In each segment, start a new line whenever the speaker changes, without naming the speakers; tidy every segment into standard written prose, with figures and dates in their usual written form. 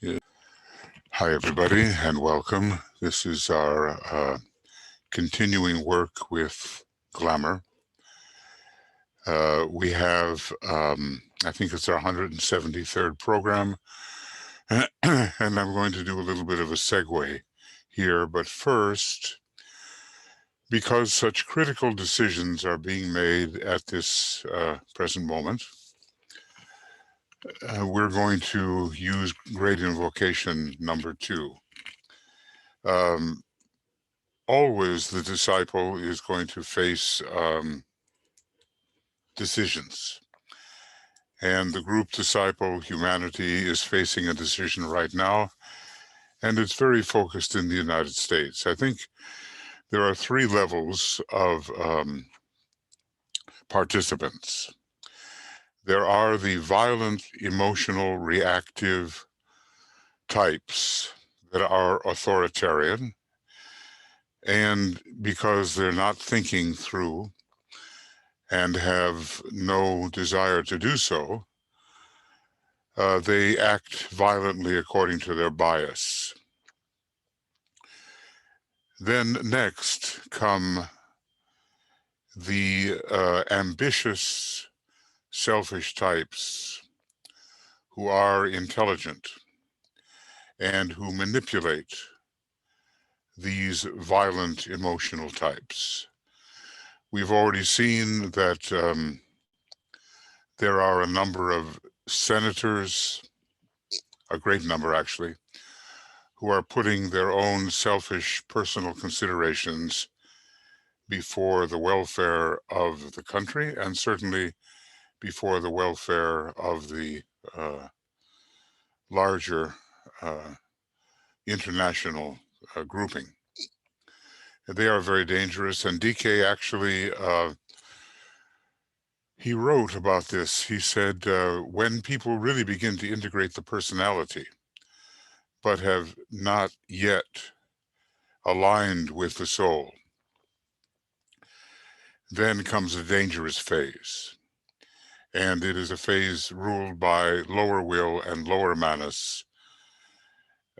Hi, everybody, and welcome. This is our continuing work with GLAMOUR. We have, I think it's our 173rd program, and I'm going to do a little bit of a segue here. But first, because such critical decisions are being made at this present moment, we're going to use Great Invocation number 2. Always the disciple is going to face decisions. And the group disciple, humanity, is facing a decision right now, and it's very focused in the United States. I think there are 3 levels of participants. There are the violent, emotional, reactive types that are authoritarian, and because they're not thinking through and have no desire to do so, they act violently according to their bias. Then next come the ambitious, selfish types who are intelligent and who manipulate these violent emotional types. We've already seen that there are a number of senators, a great number actually, who are putting their own selfish personal considerations before the welfare of the country, and certainly before the welfare of the larger international grouping. They are very dangerous, and DK actually, he wrote about this. He said, when people really begin to integrate the personality, but have not yet aligned with the soul, then comes a dangerous phase. And it is a phase ruled by lower will and lower manas.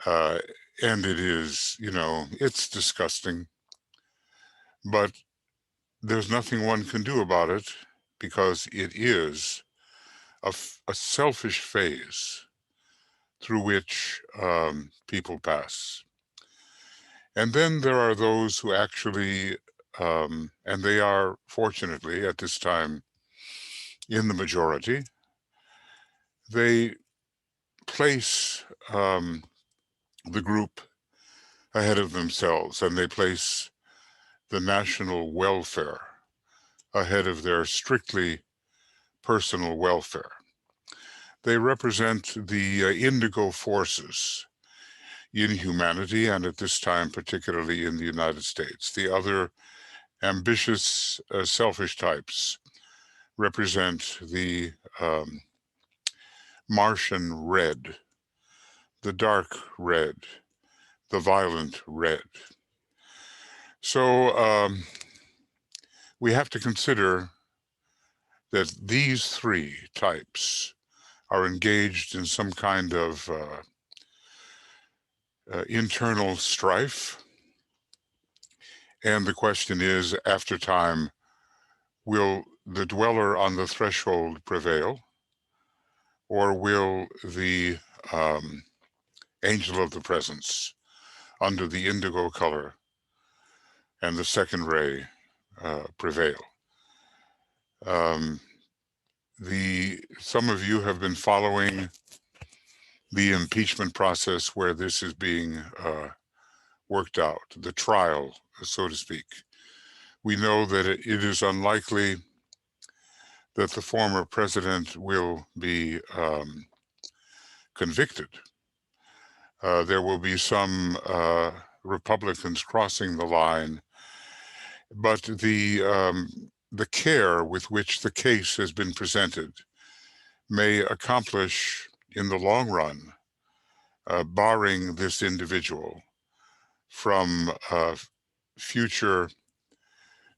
And it is, it's disgusting. But there's nothing one can do about it, because it is a selfish phase through which people pass. And then there are those who actually, and they are fortunately at this time in the majority, they place the group ahead of themselves, and they place the national welfare ahead of their strictly personal welfare. They represent the indigo forces in humanity, and at this time, particularly in the United States. The other ambitious, selfish types represent the Martian red, the dark red, the violent red. So we have to consider that these 3 types are engaged in some kind of internal strife. And the question is, after time, will the dweller on the threshold prevail, or will the angel of the presence under the indigo color and the second ray prevail? Some of you have been following the impeachment process where this is being worked out, the trial, so to speak. We know that it is unlikely that the former president will be convicted. There will be some Republicans crossing the line, but the care with which the case has been presented may accomplish in the long run, barring this individual from future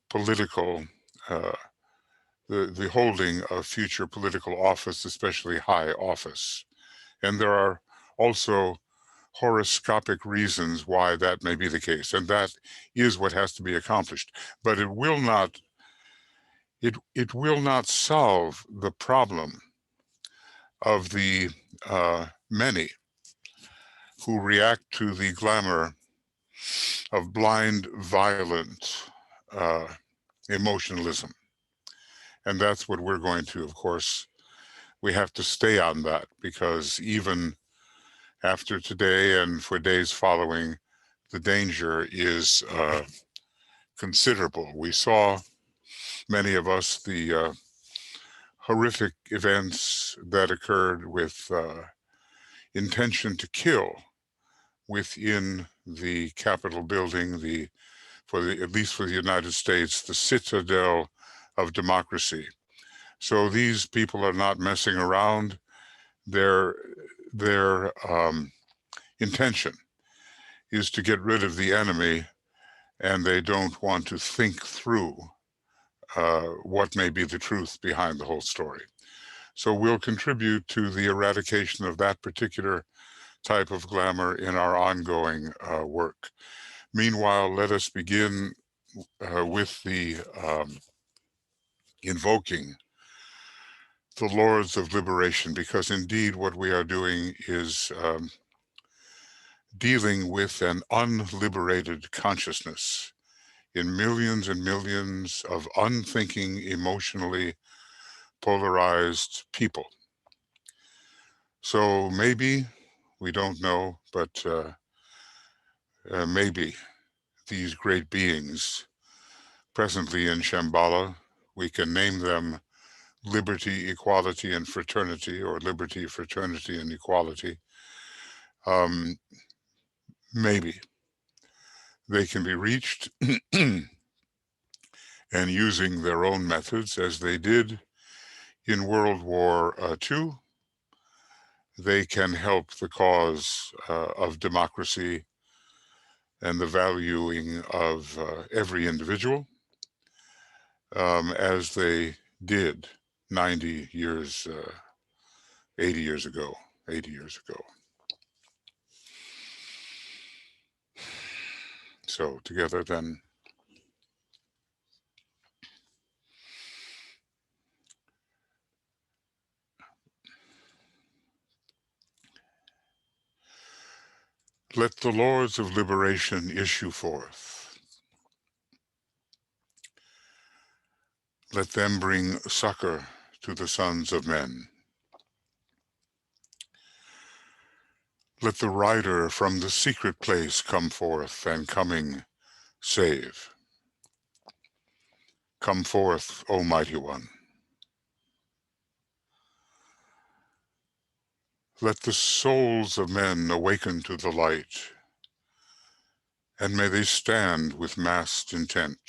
political, the holding of future political office, especially high office. And there are also horoscopic reasons why that may be the case, and that is what has to be accomplished. But it will not solve the problem of the many who react to the glamour of blind, violent emotionalism. And that's what we're going to, of course, we have to stay on that, because even after today and for days following, the danger is considerable. We saw, many of us, the horrific events that occurred with intention to kill within the Capitol building, at least for the United States, the citadel of democracy. So these people are not messing around. Their intention is to get rid of the enemy, and they don't want to think through what may be the truth behind the whole story. So we'll contribute to the eradication of that particular type of glamour in our ongoing work. Meanwhile, let us begin with the invoking the Lords of Liberation, because indeed what we are doing is dealing with an unliberated consciousness in millions and millions of unthinking, emotionally polarized people. So maybe, we don't know, but maybe these great beings presently in Shambhala, we can name them liberty, equality, and fraternity, or liberty, fraternity, and equality. Maybe they can be reached and using their own methods, as they did in World War II, they can help the cause of democracy and the valuing of every individual, as they did 90 years, 80 years ago, 80 years ago. So together then, let the Lords of Liberation issue forth. Let them bring succor to the sons of men. Let the rider from the secret place come forth, and coming save. Come forth, O Mighty One. Let the souls of men awaken to the light, and may they stand with massed intent.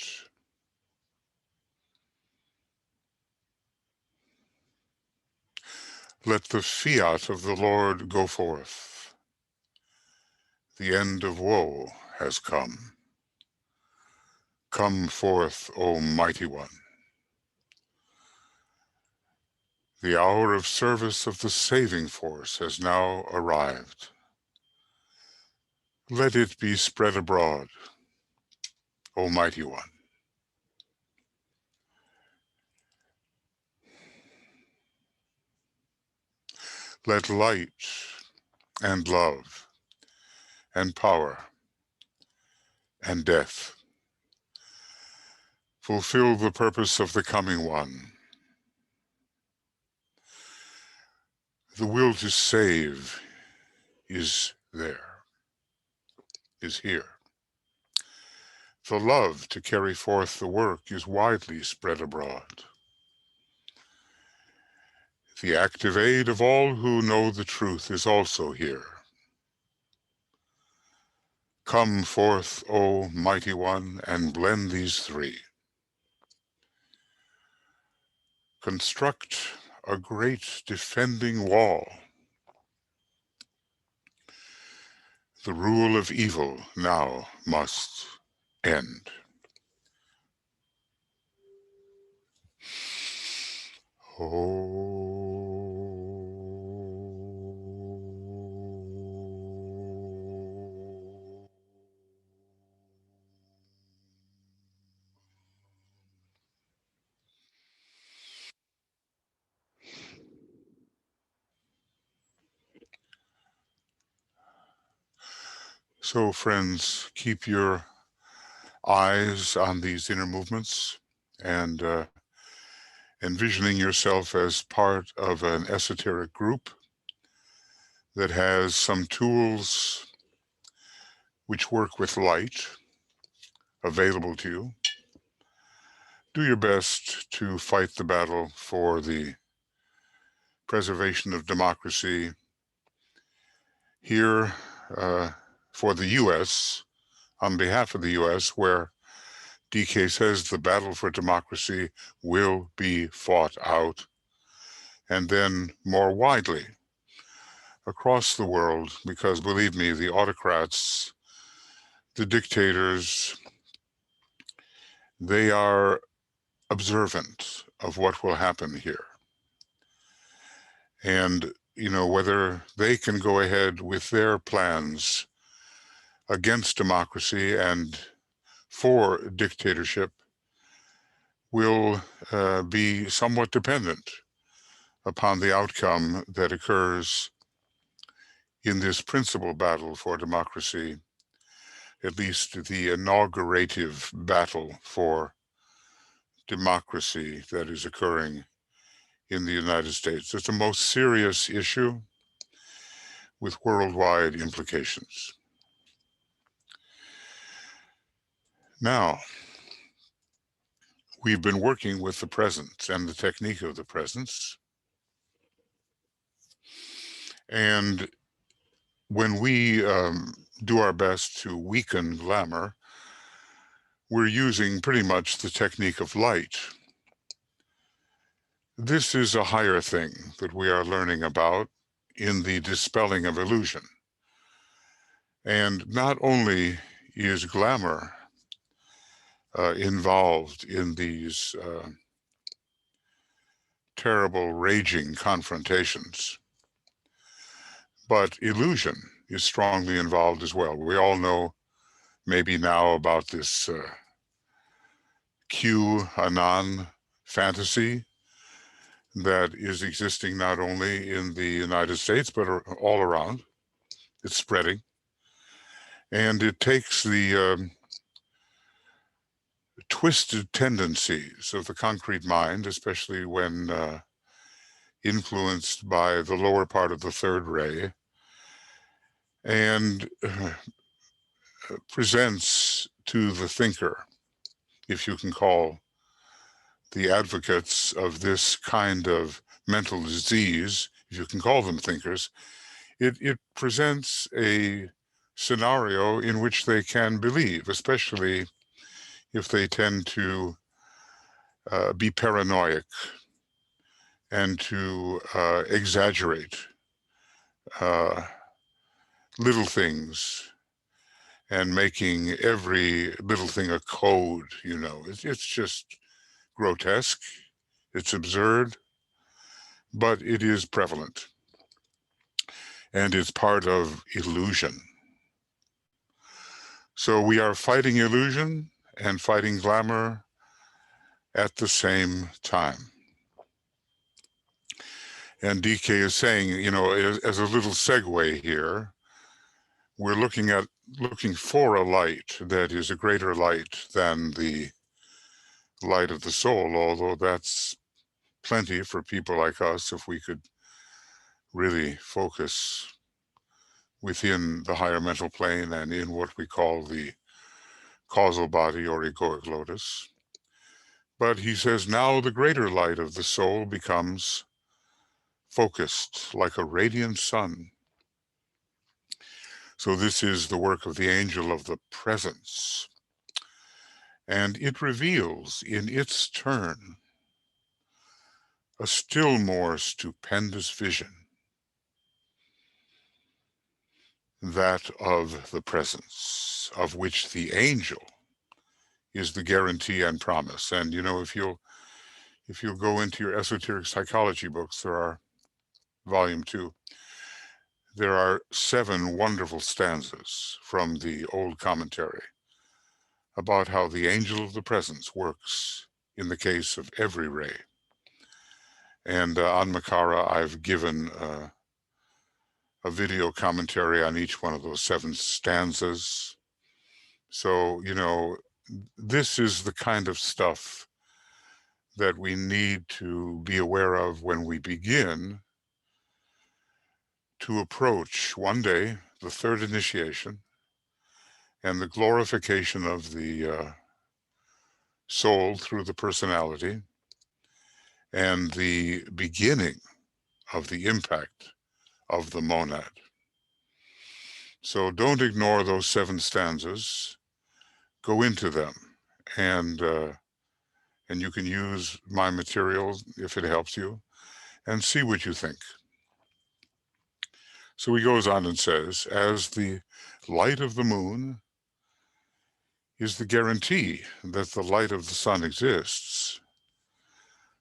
Let the fiat of the Lord go forth. The end of woe has come. Come forth, O Mighty One. The hour of service of the saving force has now arrived. Let it be spread abroad, O Mighty One. Let light and love and power and death fulfill the purpose of the coming one. The will to save is there, is here. The love to carry forth the work is widely spread abroad. The active aid of all who know the truth is also here. Come forth, O Mighty One, and blend these three. Construct a great defending wall. The rule of evil now must end. Oh. So friends, keep your eyes on these inner movements and envisioning yourself as part of an esoteric group that has some tools which work with light available to you. Do your best to fight the battle for the preservation of democracy here for the U.S., on behalf of the U.S., where DK says the battle for democracy will be fought out, and then more widely across the world, because believe me, the autocrats, the dictators, they are observant of what will happen here. And, you know, whether they can go ahead with their plans against democracy and for dictatorship will be somewhat dependent upon the outcome that occurs in this principal battle for democracy, at least the inaugurative battle for democracy that is occurring in the United States. It's a most serious issue with worldwide implications. Now, we've been working with the presence and the technique of the presence. And when we do our best to weaken glamour, we're using pretty much the technique of light. This is a higher thing that we are learning about in the dispelling of illusion. And not only is glamour involved in these terrible, raging confrontations, but illusion is strongly involved as well. We all know maybe now about this QAnon fantasy that is existing not only in the United States, but all around. It's spreading. And it takes the twisted tendencies of the concrete mind, especially when influenced by the lower part of the third ray, and presents to the thinker, if you can call the advocates of this kind of mental disease, if you can call them thinkers, it presents a scenario in which they can believe, especially if they tend to be paranoid and to exaggerate little things and making every little thing a code, you know. It's just grotesque, it's absurd, but it is prevalent. And it's part of illusion. So we are fighting illusion and fighting glamour at the same time. And DK is saying, you know, as a little segue here, we're looking for a light that is a greater light than the light of the soul, although that's plenty for people like us if we could really focus within the higher mental plane and in what we call the causal body or egoic lotus. But he says now the greater light of the soul becomes focused like a radiant sun. So this is the work of the angel of the presence. And it reveals in its turn a still more stupendous vision, that of the presence, of which the angel is the guarantee and promise. And you know, if you'll go into your esoteric psychology books, there are volume 2, there are 7 wonderful stanzas from the old commentary about how the angel of the presence works in the case of every ray. And on Makara, I've given a video commentary on each one of those 7 stanzas. So, you know, this is the kind of stuff that we need to be aware of when we begin to approach one day the 3rd initiation and the glorification of the soul through the personality and the beginning of the impact of the monad. So don't ignore those 7 stanzas. Go into them, and you can use my material if it helps you, and see what you think. So he goes on and says, as the light of the moon is the guarantee that the light of the sun exists,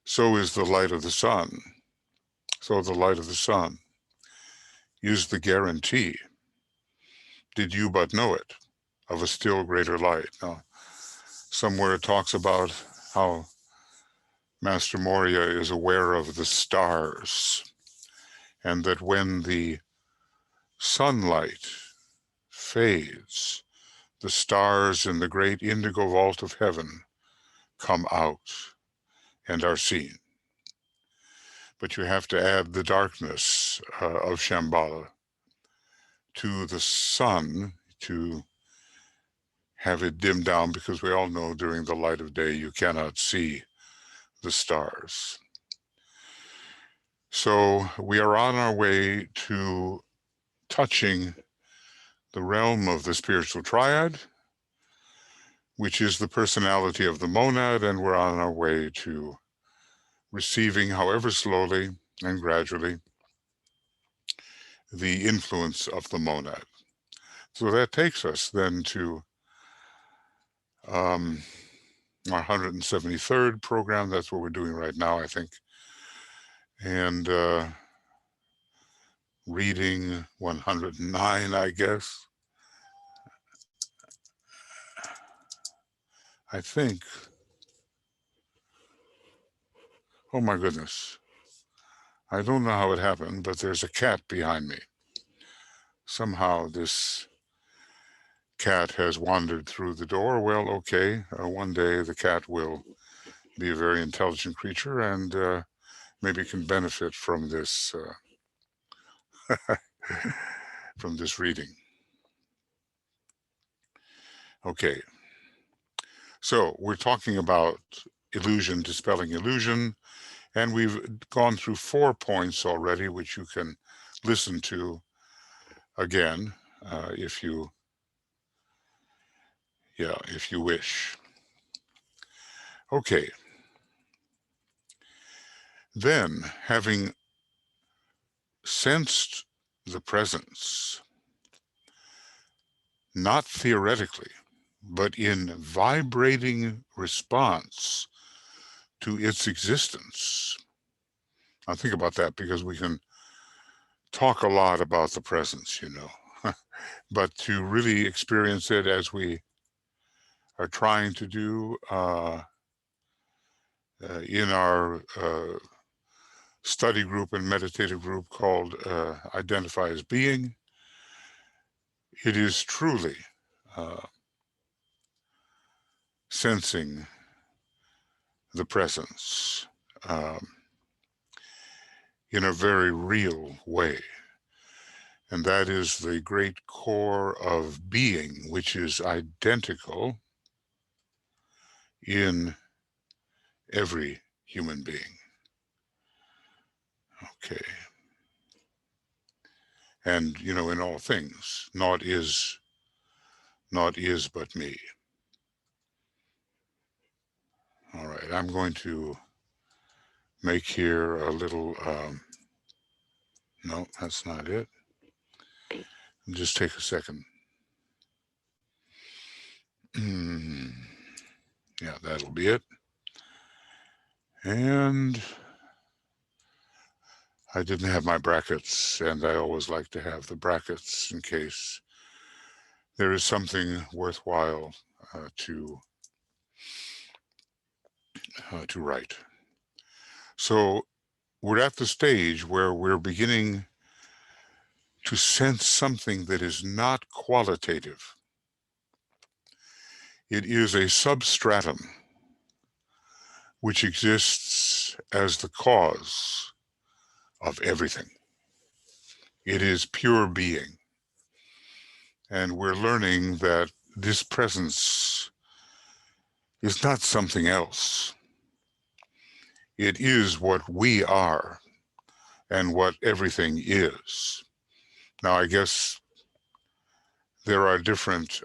so is the light of the sun. So the light of the sun is the guarantee, did you but know it, of a still greater light. Now, somewhere it talks about how Master Moria is aware of the stars, and that when the sunlight fades, the stars in the great indigo vault of heaven come out and are seen. But you have to add the darkness of Shambhala to the sun to have it dimmed down, because we all know during the light of day you cannot see the stars. So we are on our way to touching the realm of the spiritual triad, which is the personality of the monad, and we're on our way to receiving, however slowly and gradually, the influence of the monad. So that takes us then to our 173rd program. That's what we're doing right now, I think. And reading 109, I guess. I think. Oh my goodness. I don't know how it happened, but there's a cat behind me. Somehow this cat has wandered through the door. Well, okay, one day the cat will be a very intelligent creature and maybe can benefit from this from this reading. Okay, so we're talking about illusion, dispelling illusion, and we've gone through 4 points already, which you can listen to again if you wish. Okay. Then, having sensed the presence, not theoretically, but in vibrating response to its existence. Now think about that, because we can talk a lot about the presence, you know, but to really experience it as we are trying to do in our study group and meditative group called Identify as Being, it is truly sensing the presence in a very real way. And that is the great core of being, which is identical in every human being. Okay. And, you know, in all things, naught is but me. All right, I'm going to make here a little, no, that's not it. Just take a second. Yeah, that'll be it. And I didn't have my brackets, and I always like to have the brackets in case there is something worthwhile to write. So we're at the stage where we're beginning to sense something that is not qualitative. It is a substratum which exists as the cause of everything. It is pure being. And we're learning that this presence is not something else. It is what we are and what everything is. Now, I guess there are different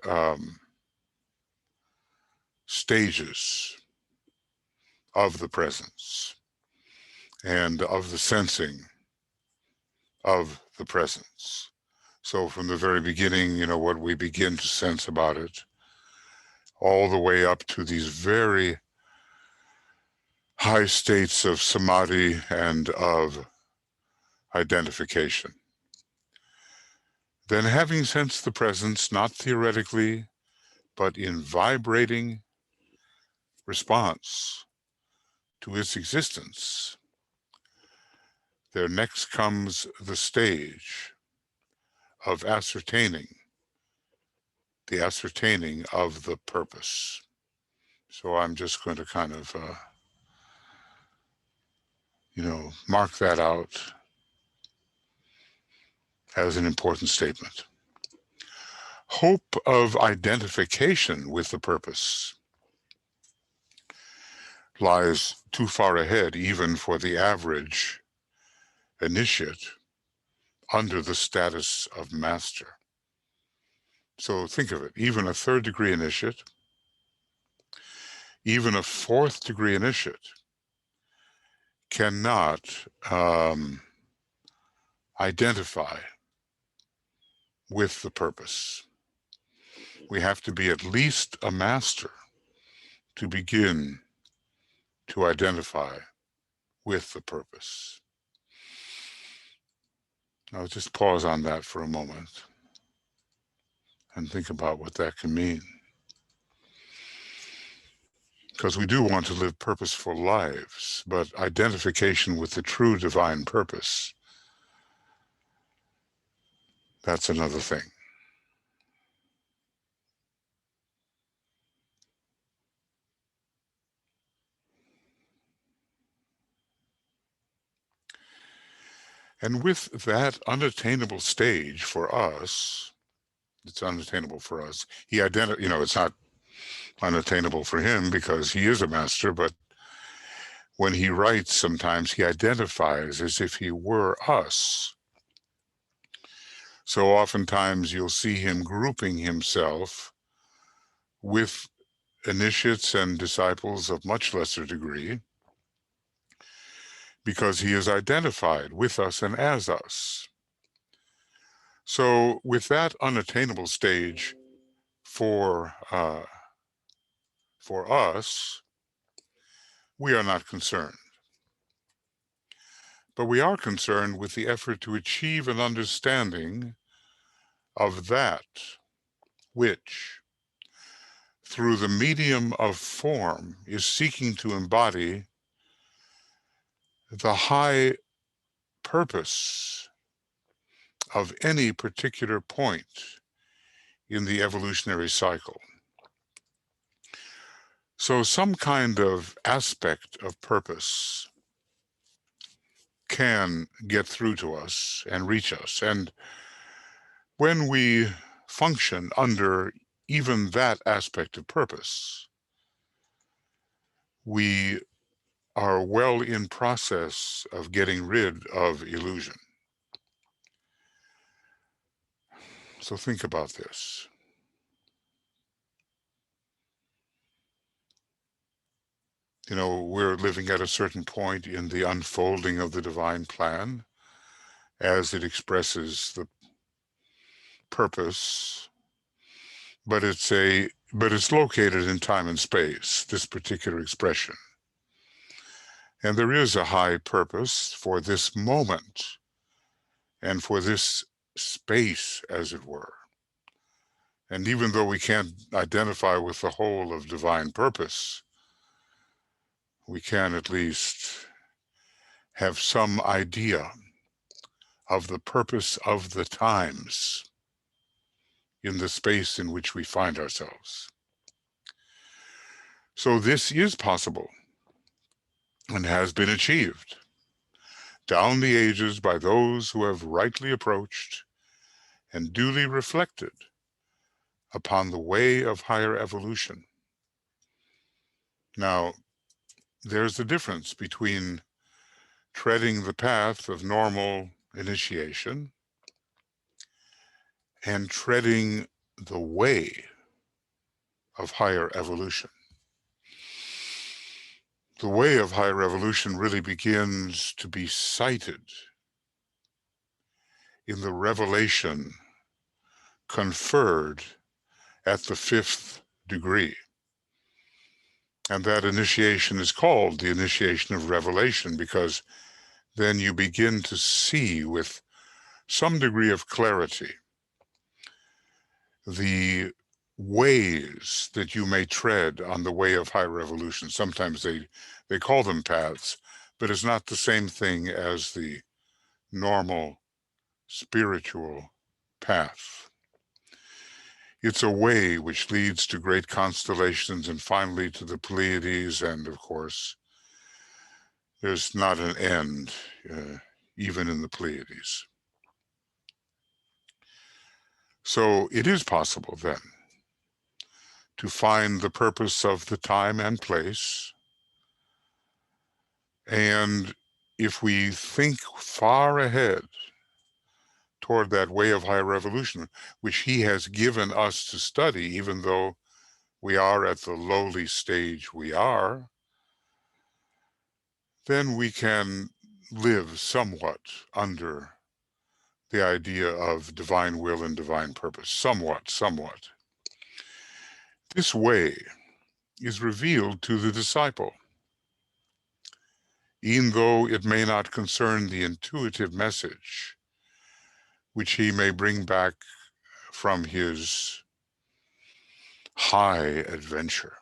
stages of the presence and of the sensing of the presence. So from the very beginning, what we begin to sense about it, all the way up to these very high states of samadhi and of identification. Then, having sensed the presence, not theoretically, but in vibrating response to its existence, there next comes the stage of ascertaining of the purpose. So I'm just going to kind of, mark that out as an important statement. Hope of identification with the purpose lies too far ahead even for the average initiate under the status of master. So think of it, even a third-degree initiate, even a fourth-degree initiate cannot identify with the purpose. We have to be at least a master to begin to identify with the purpose. Now just pause on that for a moment and think about what that can mean. Because we do want to live purposeful lives, but identification with the true divine purpose, that's another thing. And with that unattainable stage for us, it's unattainable for us. It's not unattainable for him because he is a master, but when he writes, sometimes he identifies as if he were us. So oftentimes you'll see him grouping himself with initiates and disciples of much lesser degree because he is identified with us and as us. So with that unattainable stage for us, we are not concerned. But we are concerned with the effort to achieve an understanding of that which, through the medium of form, is seeking to embody the high purpose of any particular point in the evolutionary cycle. So some kind of aspect of purpose can get through to us and reach us. And when we function under even that aspect of purpose, we are well in process of getting rid of illusion. So think about this. We're living at a certain point in the unfolding of the divine plan as it expresses the purpose, but it's located in time and space, this particular expression. And there is a high purpose for this moment and for this space, as it were. And even though we can't identify with the whole of divine purpose, we can at least have some idea of the purpose of the times in the space in which we find ourselves. So this is possible and has been achieved down the ages by those who have rightly approached and duly reflected upon the way of higher evolution. Now, there's a difference between treading the path of normal initiation and treading the way of higher evolution. The way of higher evolution really begins to be sighted in the revelation conferred at the 5th degree. And that initiation is called the initiation of revelation, because then you begin to see with some degree of clarity the ways that you may tread on the way of higher evolution. Sometimes they call them paths, but it's not the same thing as the normal spiritual path. It's a way which leads to great constellations and finally to the Pleiades, and of course, there's not an end, even in the Pleiades. So it is possible then to find the purpose of the time and place. And if we think far ahead toward that way of higher evolution, which he has given us to study, even though we are at the lowly stage we are, then we can live somewhat under the idea of divine will and divine purpose. Somewhat. This way is revealed to the disciple, even though it may not concern the intuitive message which he may bring back from his high adventure.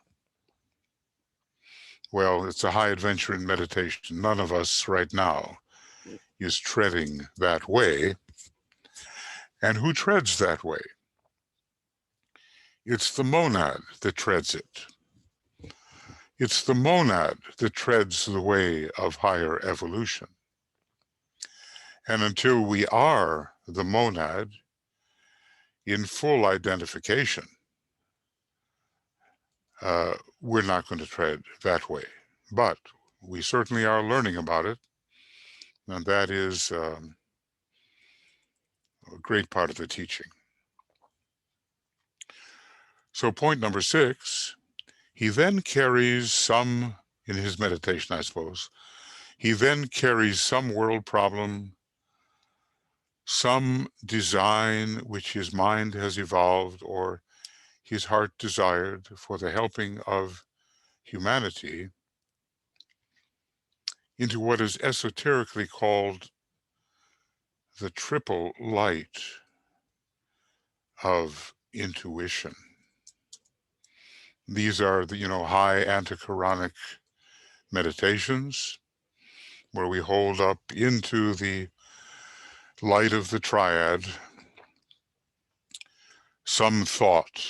Well, it's a high adventure in meditation. None of us right now is treading that way. And who treads that way? It's the monad that treads it. It's the monad that treads the way of higher evolution. And until we are the monad in full identification, we're not going to tread that way. But we certainly are learning about it, and that is a great part of the teaching. So point number 6, he then carries some, in his meditation, I suppose, he then carries some world problem, some design which his mind has evolved or his heart desired for the helping of humanity, into what is esoterically called the triple light of intuition. These are the, high antichironic meditations where we hold up into the light of the triad some thought,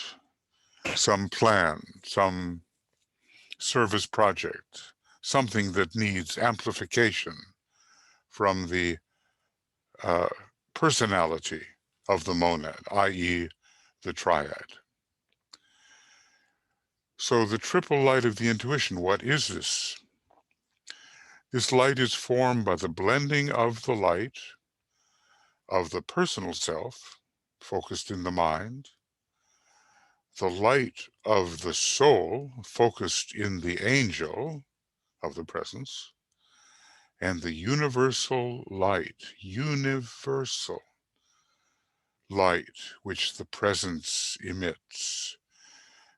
some plan, some service project, something that needs amplification from the personality of the monad, i.e., the triad. So the triple light of the intuition, what is this? This light is formed by the blending of the light of the personal self, focused in the mind, the light of the soul, focused in the angel of the presence, and the universal light, which the presence emits.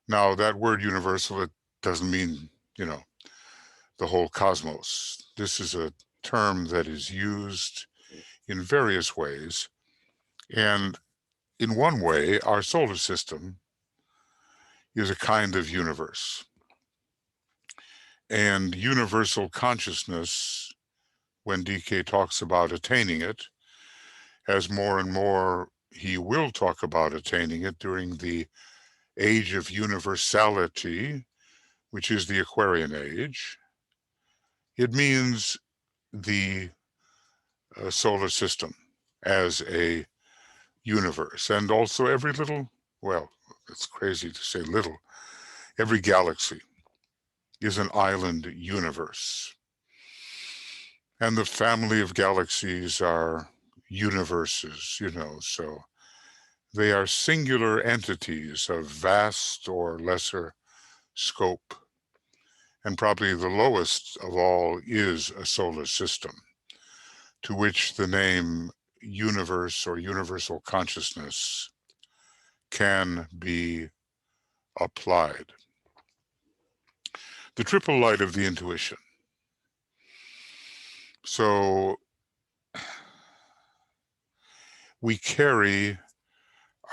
Now, that word universal, it doesn't mean, the whole cosmos. This is a term that is used in various ways. And in one way, our solar system is a kind of universe. And universal consciousness, when DK talks about attaining it, as more and more he will talk about attaining it during the age of universality, which is the Aquarian age. It means the solar system as a universe, and also every little, well, it's crazy to say little, every galaxy is an island universe. And the family of galaxies are universes, so they are singular entities of vast or lesser scope. And probably the lowest of all is a solar system, to which the name universe or universal consciousness can be applied. The triple light of the intuition. So we carry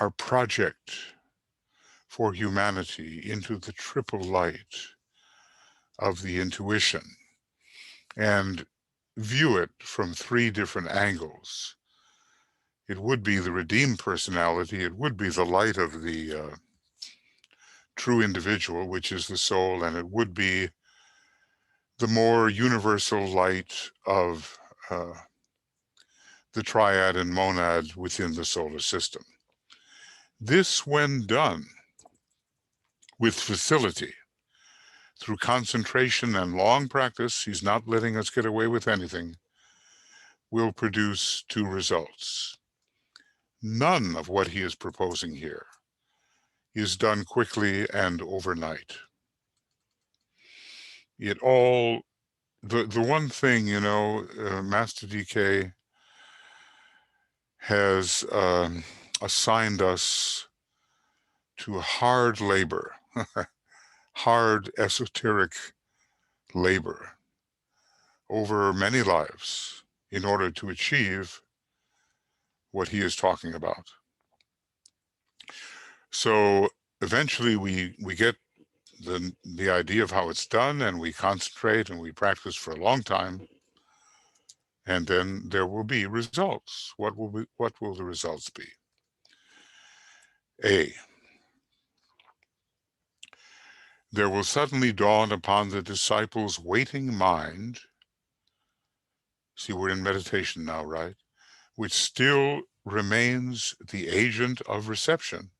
our project for humanity into the triple light of the intuition and view it from three different angles. It would be the redeemed personality, it would be the light of the true individual, which is the soul, and it would be the more universal light of the triad and monad within the solar system. This, when done with facility, through concentration and long practice, he's not letting us get away with anything, will produce two results. None of what he is proposing here is done quickly and overnight. It all, the one thing, Master DK has assigned us to hard labor, hard esoteric labor over many lives in order to achieve what he is talking about. So eventually we get the idea of how it's done, and we concentrate and we practice for a long time, and then there will be results. What will the results be? A, there will suddenly dawn upon the disciple's waiting mind, see, we're in meditation now, right? Which still remains the agent of reception,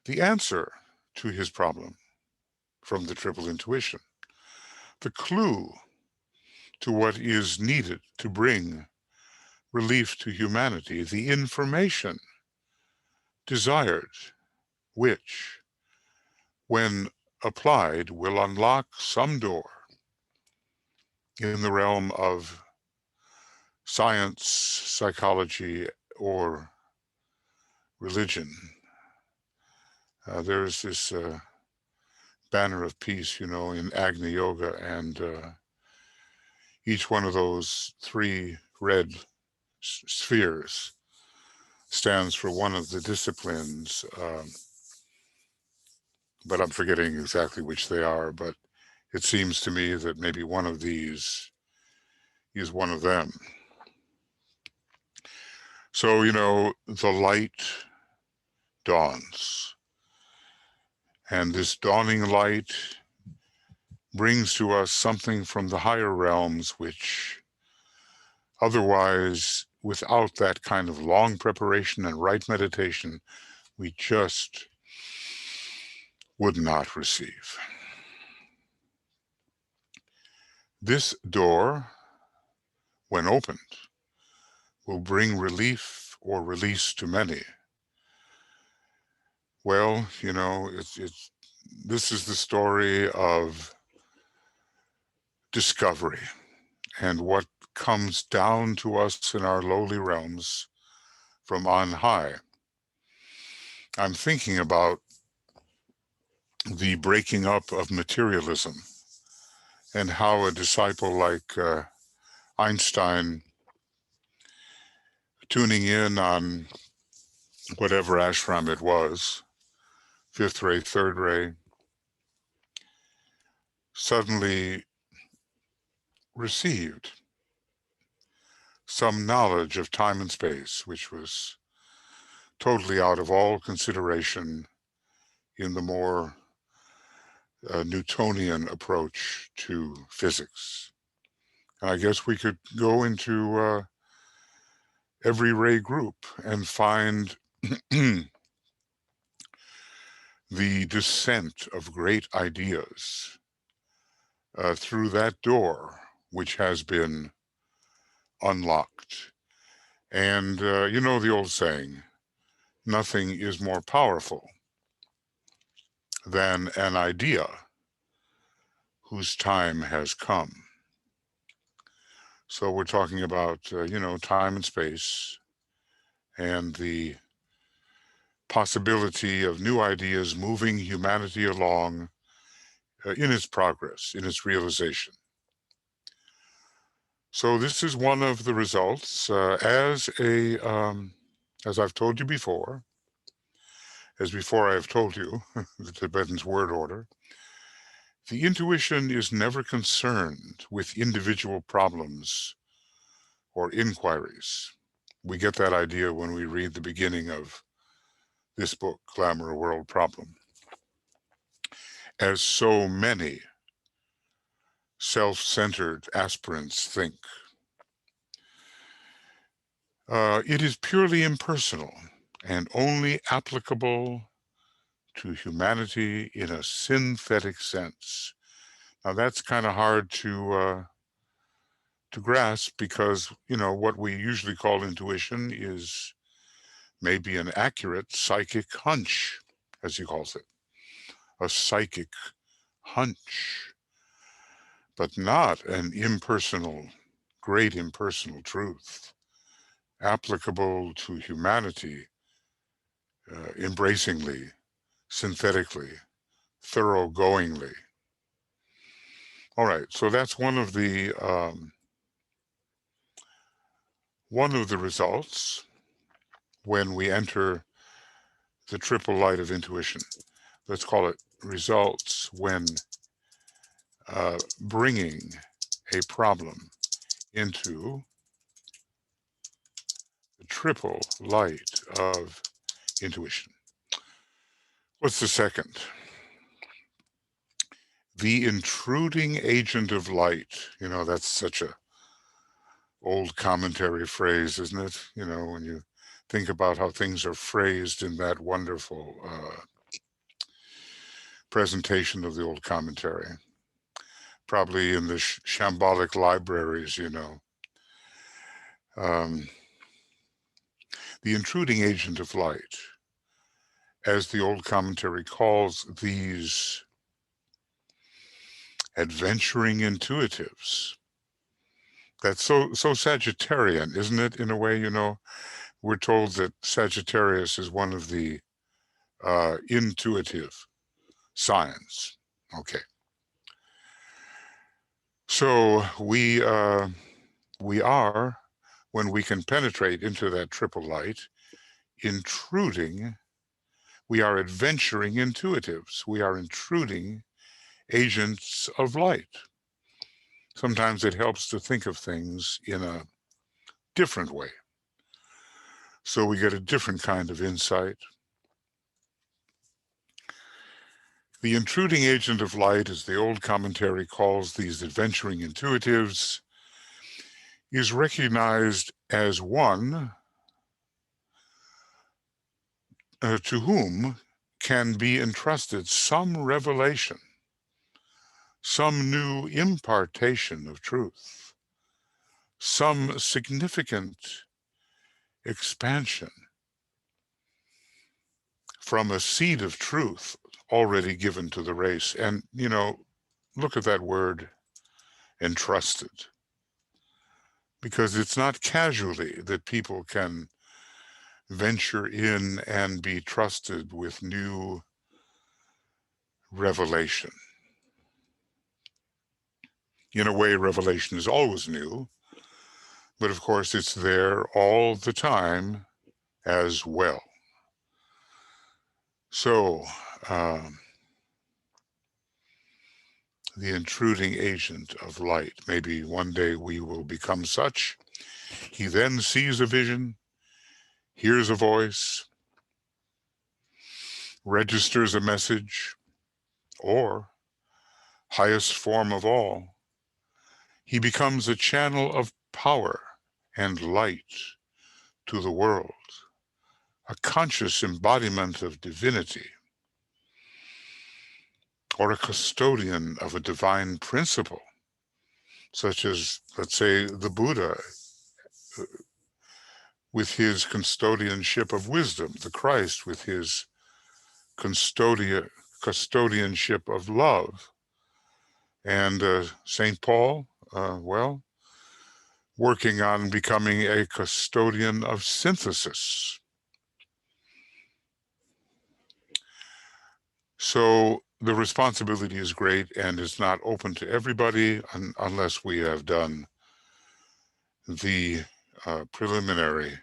the answer to his problem from the triple intuition, the clue to what is needed to bring relief to humanity, the information desired, which, when applied, will unlock some door in the realm of science, psychology, or religion. There's this banner of peace, in Agni Yoga, and each one of those three red spheres stands for one of the disciplines, but I'm forgetting exactly which they are, but it seems to me that maybe one of these is one of them. So, the light dawns, and this dawning light brings to us something from the higher realms, which otherwise, without that kind of long preparation and right meditation, we just would not receive. This door, when opened, will bring relief or release to many. Well, this is the story of discovery and what comes down to us in our lowly realms from on high. I'm thinking about the breaking up of materialism and how a disciple like Einstein, tuning in on whatever ashram it was, fifth ray, third ray, suddenly received some knowledge of time and space, which was totally out of all consideration in the more Newtonian approach to physics. And I guess we could go into every ray group and find the descent of great ideas through that door, which has been unlocked. And you know the old saying, nothing is more powerful than an idea whose time has come. So we're talking about, you know, time and space and the possibility of new ideas moving humanity along in its progress, in its realization. So this is one of the results as I've told you before, as before I have told you, the Tibetan's word order, the intuition is never concerned with individual problems or inquiries. We get that idea when we read the beginning of this book, Glamour, a World Problem. As so many self-centered aspirants think, it is purely impersonal and only applicable to humanity in a synthetic sense. Now that's kind of hard to grasp because, you know, what we usually call intuition is maybe an accurate psychic hunch, as he calls it, a psychic hunch, but not an impersonal, great impersonal truth, applicable to humanity embracingly, synthetically, thoroughgoingly. All right, so that's one of the results when we enter the triple light of intuition. Let's call it results when bringing a problem into the triple light of intuition. What's the second? The intruding agent of light. You know, that's such a old commentary phrase, isn't it? You know, when you think about how things are phrased in that wonderful presentation of the old commentary, probably in the shambolic libraries, you know. The intruding agent of light, as the old commentary calls these adventuring intuitives. That's so Sagittarian, isn't it? In a way, you know, we're told that Sagittarius is one of the intuitive signs. Okay. So we are, when we can penetrate into that triple light, intruding, we are adventuring intuitives. We are intruding agents of light. Sometimes it helps to think of things in a different way. So we get a different kind of insight. The intruding agent of light, as the old commentary calls these adventuring intuitives, is recognized as one to whom can be entrusted some revelation, some new impartation of truth, some significant expansion from a seed of truth already given to the race. And, you know, look at that word, entrusted, because it's not casually that people can venture in and be trusted with new revelation. In a way, revelation is always new, but of course it's there all the time as well. So the intruding agent of light. Maybe one day we will become such. He then sees a vision, hears a voice, registers a message, or, highest form of all, he becomes a channel of power and light to the world, a conscious embodiment of divinity, or a custodian of a divine principle, such as, let's say, the Buddha with his custodianship of wisdom, the Christ with his custodianship of love, and St. Paul, well, working on becoming a custodian of synthesis. So the responsibility is great, and it's not open to everybody unless we have done the preliminary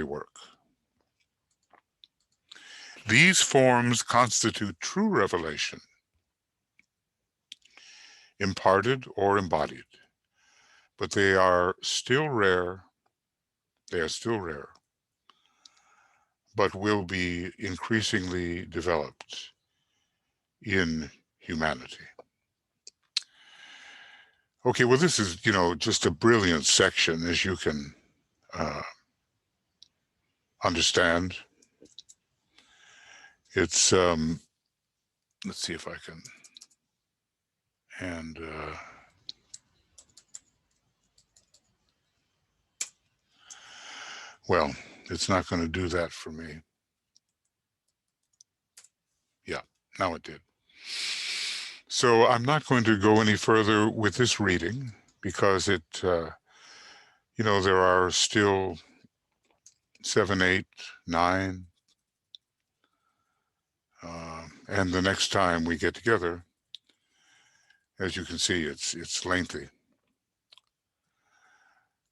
work. These forms constitute true revelation, imparted or embodied, but they are still rare. They are still rare, but will be increasingly developed in humanity. Okay, well, this is, just a brilliant section, as you can understand. It's, let's see if I can, and well, it's not going to do that for me. Yeah, now it did. So I'm not going to go any further with this reading because it, there are still 7, 8, 9, and the next time we get together, as you can see, it's lengthy.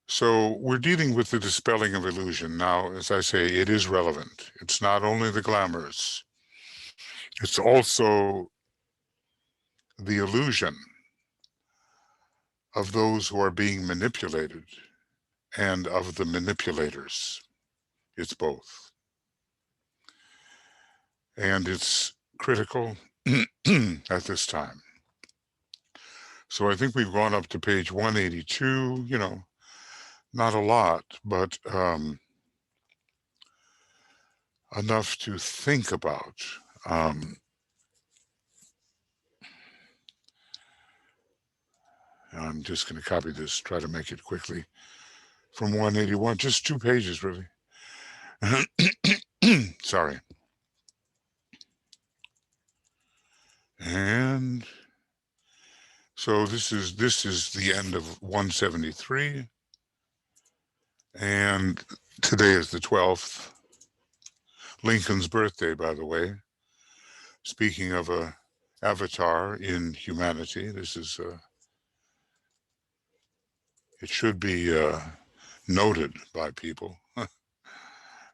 So we're dealing with the dispelling of illusion. Now, as I say, it is relevant. It's not only the glamours, it's also the illusion of those who are being manipulated and of the manipulators. It's both. And it's critical at this time. So I think we've gone up to page 182, not a lot, but enough to think about. I'm just going to copy this, try to make it quickly. From 181, just 2 pages, really. Sorry. And so this is the end of 173. And today is the 12th. Lincoln's birthday, by the way. Speaking of a avatar in humanity, this is it should be noted by people.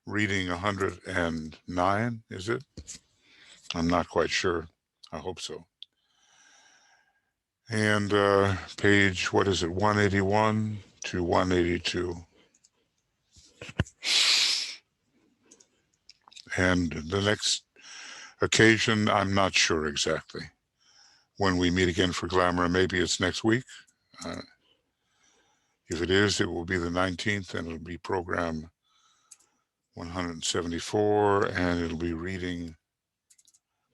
Reading 109, is it? I'm not quite sure. I hope so. And page, what is it, 181 to 182. And the next occasion, I'm not sure exactly. When we meet again for Glamour, maybe it's next week. If it is, it will be the 19th, and it'll be program 174, and it'll be reading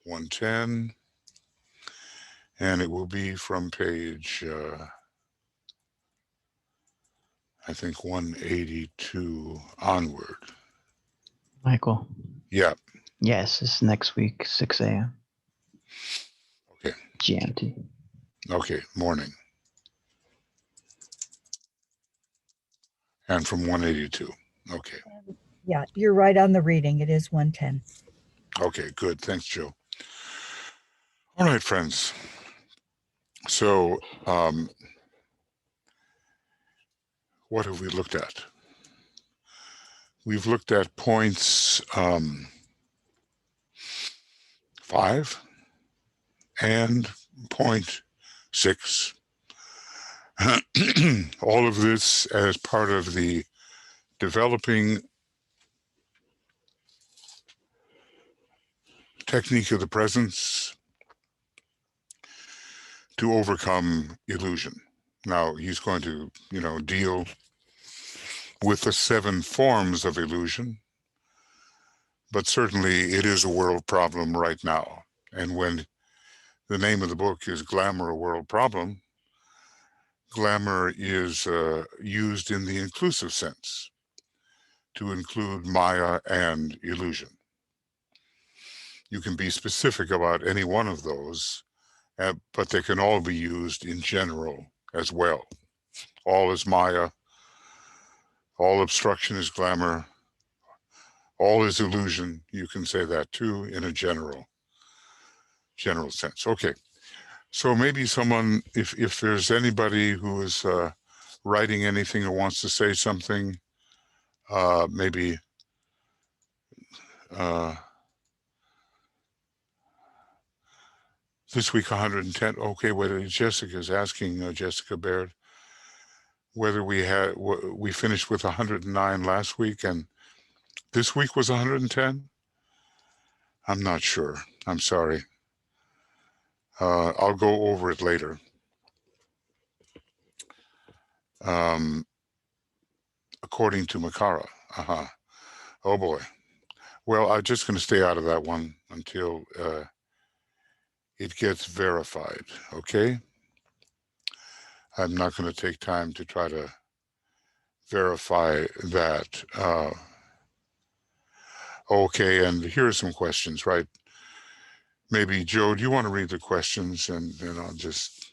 110, and it will be from page, I think, 182 onward.
Michael.
Yeah.
Yes, it's next week, 6 a.m.
Okay.
GMT.
Okay, morning. And from 182. Okay.
Yeah, you're right on the reading. It is 110.
Okay, good. Thanks, Joe. All right, friends. So, what have we looked at? We've looked at points 5, and point 6. All of this as part of the developing technique of the presence to overcome illusion. Now, he's going to, deal with the 7 forms of illusion, but certainly it is a world problem right now. And when the name of the book is Glamour, a World Problem, glamour is used in the inclusive sense to include Maya and illusion. You can be specific about any one of those, but they can all be used in general as well. All is Maya, all obstruction is glamour, all is illusion. You can say that too in a general sense. Okay, so maybe someone, if there's anybody who is writing anything or wants to say something, maybe this week 110. Okay, whether Jessica's asking, Jessica Baird, whether we finished with 109 last week and this week was 110. I'm not sure. I'm sorry. I'll go over it later. According to Makara. Oh boy. Well, I'm just going to stay out of that one until it gets verified. Okay. I'm not going to take time to try to verify that. Okay, and here are some questions, right? Maybe, Joe, do you want to read the questions, and then I'll just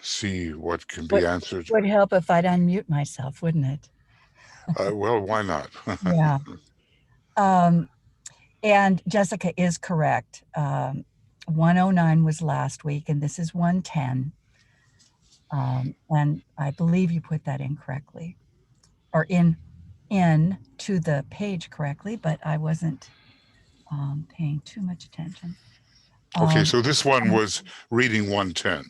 see what can be answered.
Would help if I'd unmute myself, wouldn't it?
Well, why not?
Yeah. And Jessica is correct. 109 was last week, and this is 110. And I believe you put that in correctly, or in to the page correctly, but I wasn't paying too much attention.
Okay, so this one was reading 110.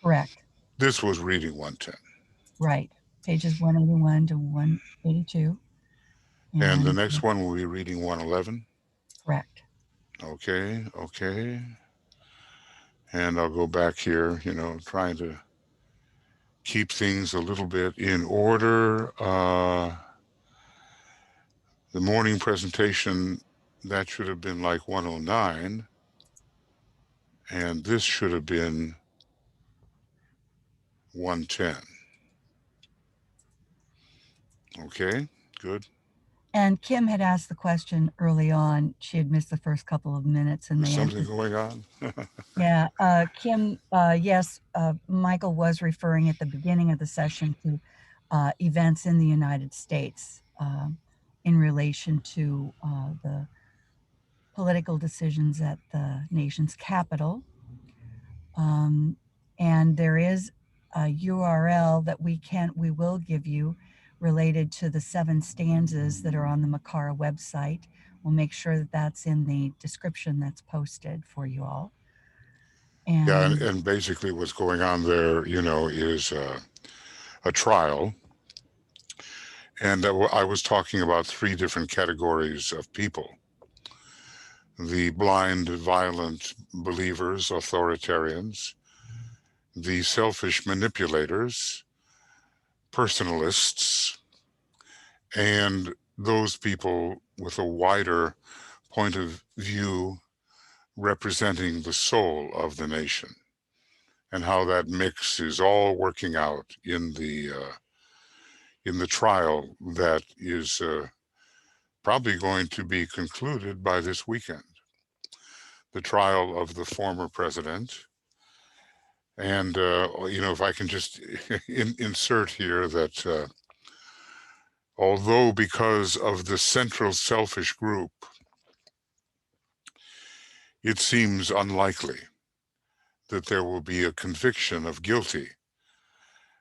Correct.
This was reading 110.
Right. Pages 181 to 182.
And the next one will be reading 111.
Correct.
Okay. And I'll go back here, trying to keep things a little bit in order. The morning presentation, that should have been like 109. And this should have been 110. Okay, good.
And Kim had asked the question early on. She had missed the first couple of minutes, and
There's something going on.
Yeah, Kim, yes, Michael was referring at the beginning of the session to events in the United States in relation to the political decisions at the nation's capital. And there is a URL that we will give you related to the 7 stanzas that are on the Makara website. We'll make sure that that's in the description that's posted for you all.
And basically what's going on there, is a trial. And I was talking about 3 different categories of people. The blind, violent believers, authoritarians, the selfish manipulators, personalists, and those people with a wider point of view representing the soul of the nation, and how that mix is all working out in the trial that is probably going to be concluded by this weekend. The trial of the former president. And, if I can just insert here that although because of the central selfish group, it seems unlikely that there will be a conviction of guilty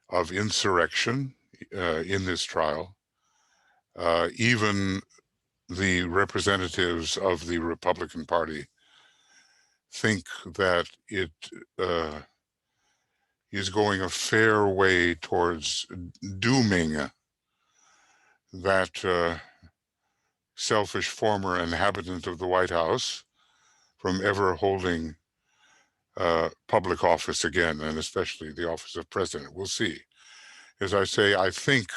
of insurrection in this trial, even the representatives of the Republican Party think that it is going a fair way towards dooming that selfish former inhabitant of the White House from ever holding public office again, and especially the office of president. We'll see. As I say, I think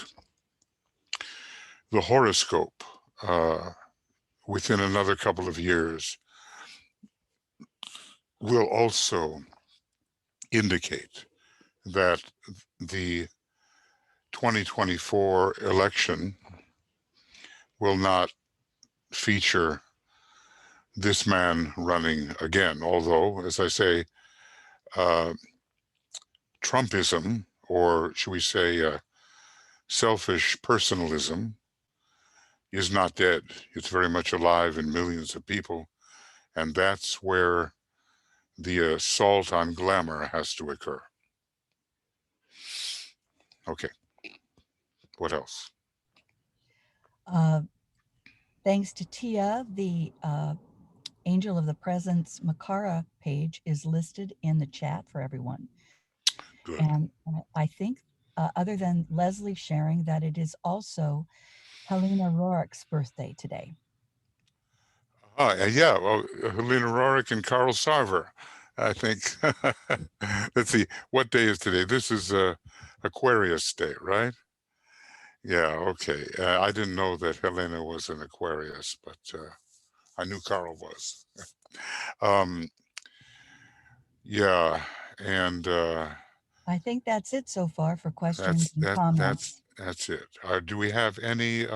the horoscope within another couple of years will also indicate that the 2024 election will not feature this man running again. Although, as I say, Trumpism, or should we say selfish personalism, is not dead. It's very much alive in millions of people. And that's where the assault on glamour has to occur. Okay. What else?
Thanks to Tia, the Angel of the Presence Makara page is listed in the chat for everyone.
Good.
And I think, other than Leslie sharing, that it is also Helena Rorick's birthday today.
Yeah, well, Helena Rorick and Carl Sarver, I think. Let's see, what day is today? This is Aquarius Day, right? Yeah, okay. I didn't know that Helena was an Aquarius, but I knew Carl was. Yeah, and
I think that's it so far for questions and comments.
that's it. Do we have any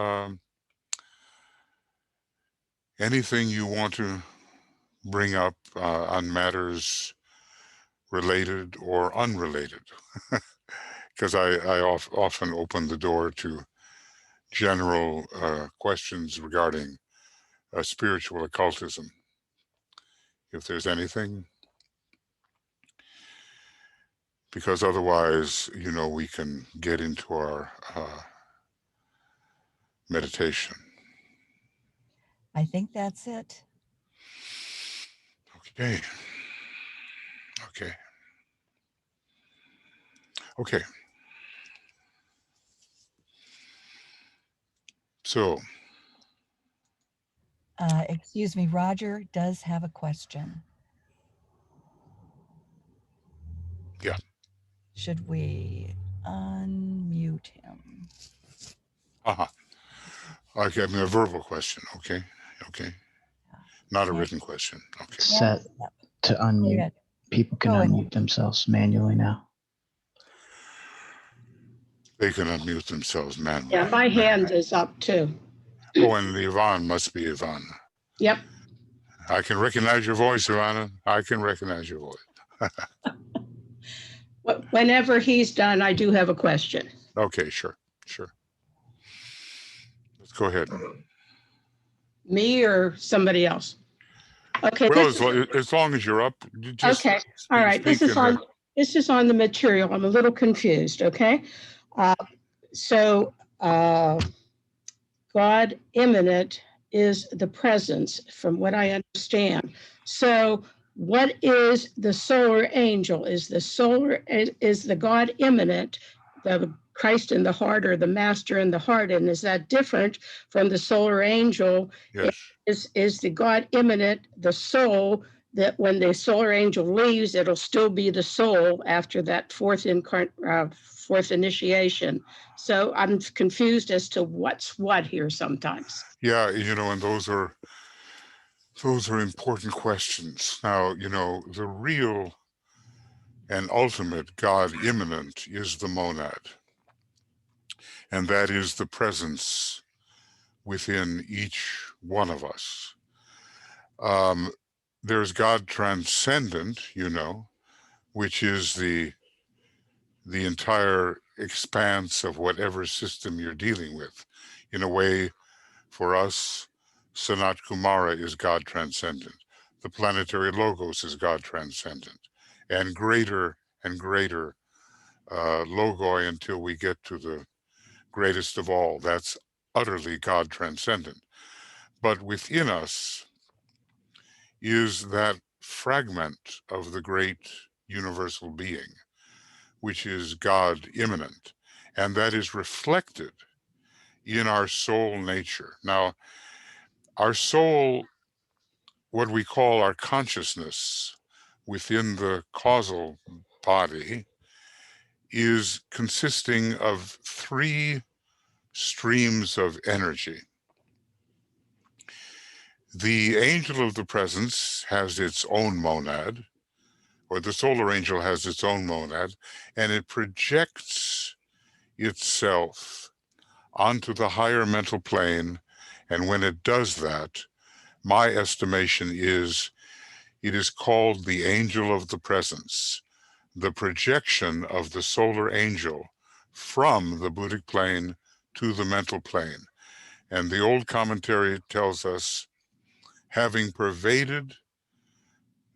anything you want to bring up on matters related or unrelated? Because I often open the door to general questions regarding spiritual occultism. If there's anything, because otherwise, you know, we can get into our meditation.
I think that's it.
Okay. Okay. Okay. So.
Excuse me, Roger does have a question.
Yeah.
Should we unmute him?
Okay, I mean a verbal question. Okay. Okay. Not a written question. Okay.
Set to unmute. People can unmute themselves manually now.
They can unmute themselves manually.
Yeah, my hand is up too.
Oh, and Yvonne must be Yvonne.
Yep.
I can recognize your voice, Ivana. I can recognize your voice.
Whenever he's done, I do have a question.
Okay, sure, sure. Let's go ahead.
Me or somebody else? Okay.
Well, as long as you're up. Just
okay. All right. This is on the material. I'm a little confused. Okay. So God immanent is the presence, from what I understand. So what is the solar angel? Is the God immanent, the Christ in the heart, or the master in the heart? And is that different from the solar angel?
Yes.
Is the God immanent the soul, that when the solar angel leaves, it'll still be the soul after that fourth initiation? So I'm confused as to what's what here sometimes.
Yeah, you know, and those are important questions. Now, you know, the real and ultimate God immanent is the monad. And that is the presence within each one of us. There's God transcendent, you know, which is the entire expanse of whatever system you're dealing with. In a way, for us, Sanat Kumara is God transcendent. The planetary logos is God transcendent. And greater logoi until we get to the greatest of all. That's utterly God transcendent. But within us is that fragment of the great universal being, which is God immanent, and that is reflected in our soul nature. Now, our soul, what we call our consciousness within the causal body, is consisting of three streams of energy. The angel of the presence has its own monad, or the solar angel has its own monad, and it projects itself onto the higher mental plane. And when it does that, my estimation is it is called the angel of the presence, the projection of the solar angel from the Buddhic plane to the mental plane. And the old commentary tells us, having pervaded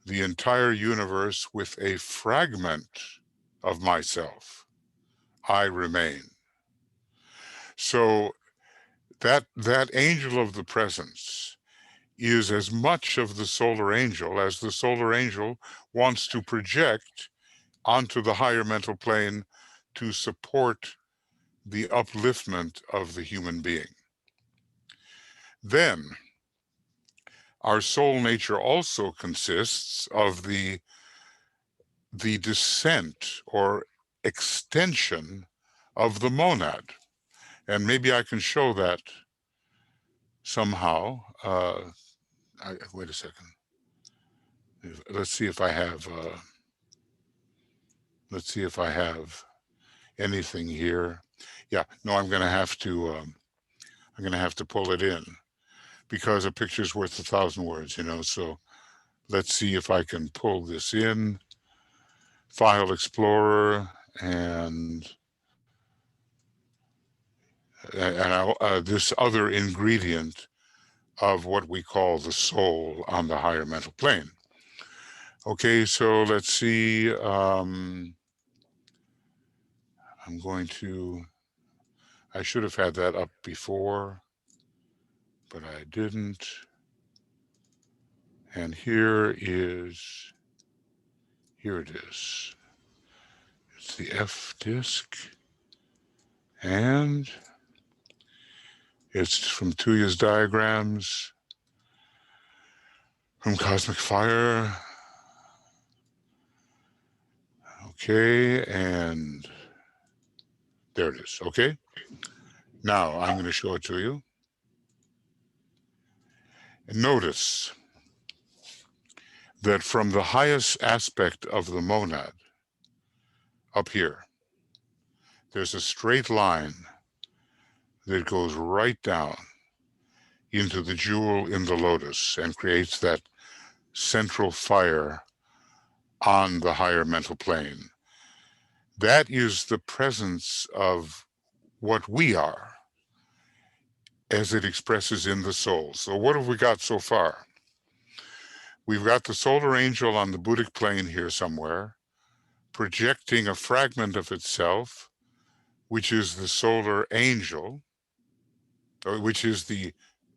the entire universe with a fragment of myself, I remain. So that angel of the presence is as much of the solar angel as the solar angel wants to project onto the higher mental plane to support the upliftment of the human being. Then our soul nature also consists of the descent or extension of the monad. And maybe I can show that somehow. Wait a second. Let's see if I have anything here. Yeah, no, I'm going to have to pull it in, because a picture's worth 1,000 words, you know. So let's see if I can pull this in. File Explorer and this other ingredient of what we call the soul on the higher mental plane. Okay, so let's see. I should have had that up before, but I didn't. And here it is. It's the F disk. And it's from Tuya's diagrams, from Cosmic Fire. Okay, and there it is. Okay, now I'm going to show it to you. And notice that from the highest aspect of the monad, up here, there's a straight line that goes right down into the jewel in the lotus and creates that central fire on the higher mental plane. That is the presence of what we are as it expresses in the soul. So what have we got so far? We've got the solar angel on the Buddhic plane here somewhere, projecting a fragment of itself, which is the solar angel, which is the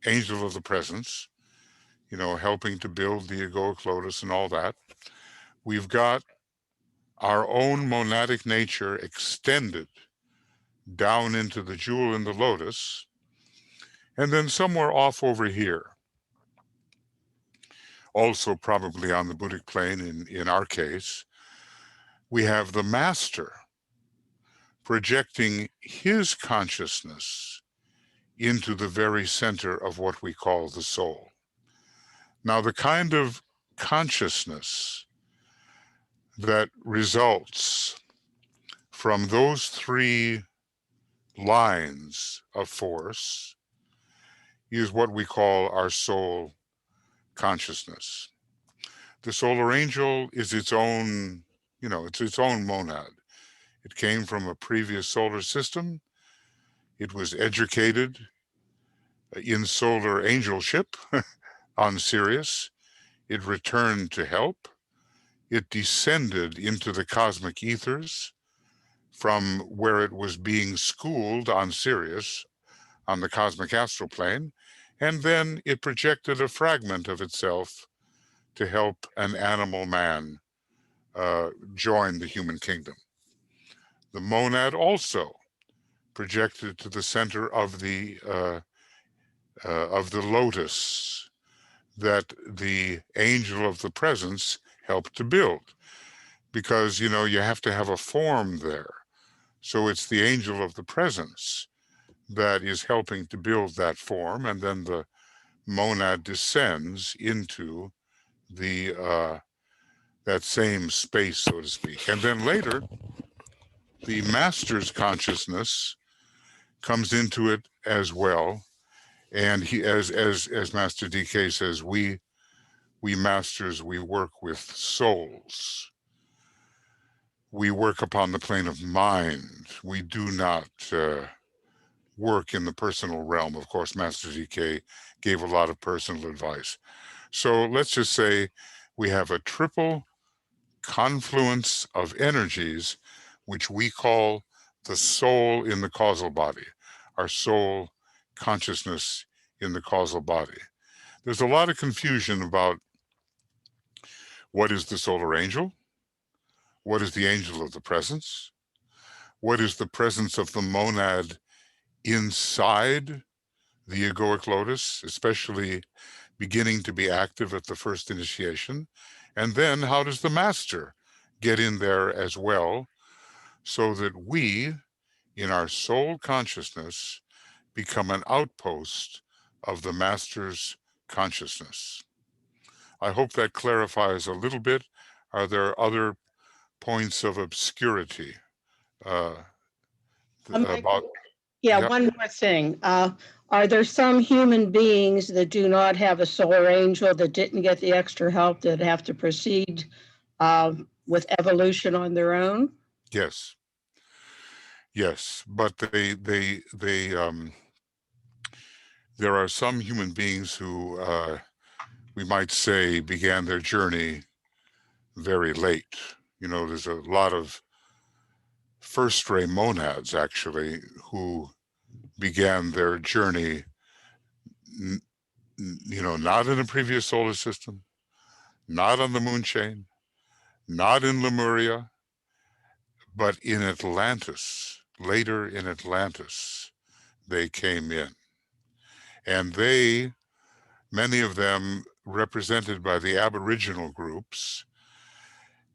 angel of the presence, you know, helping to build the egoic lotus and all that. We've got our own monadic nature extended down into the jewel in the lotus. And then somewhere off over here, also probably on the Buddhic plane in our case, we have the master projecting his consciousness into the very center of what we call the soul. Now, the kind of consciousness that results from those three lines of force is what we call our soul consciousness. The solar angel is its own, you know, it's its own monad. It came from a previous solar system. It was educated in solar angelship on Sirius. It returned to help. It descended into the cosmic ethers from where it was being schooled on Sirius on the cosmic astral plane, and then it projected a fragment of itself to help an animal man join the human kingdom. The monad also projected to the center of the lotus that the angel of the presence helped to build, because you have to have a form there. So it's the angel of the presence that is helping to build that form, and then the monad descends into the that same space, so to speak. And then later, the master's consciousness comes into it as well. And he, as Master DK says, we masters, we work with souls. We work upon the plane of mind. We do not work in the personal realm. Of course, Master DK gave a lot of personal advice. So let's just say we have a triple confluence of energies, which we call the soul in the causal body, our soul consciousness in the causal body. There's a lot of confusion about what is the solar angel, what is the angel of the presence, what is the presence of the monad inside the egoic lotus, especially beginning to be active at the first initiation, and then how does the master get in there as well, so that we, in our soul consciousness, become an outpost of the master's consciousness. I hope that clarifies a little bit. Are there other points of obscurity about?
Yeah,
Yep.
one more thing. Are there some human beings that do not have a solar angel, that didn't get the extra help, that have to proceed with evolution on their own?
Yes. Yes, but there are some human beings who we might say began their journey very late. There's a lot of first ray monads actually who began their journey, not in a previous solar system, not on the moon chain, not in Lemuria, but in Atlantis. Later in Atlantis, they came in. And many of them represented by the Aboriginal groups,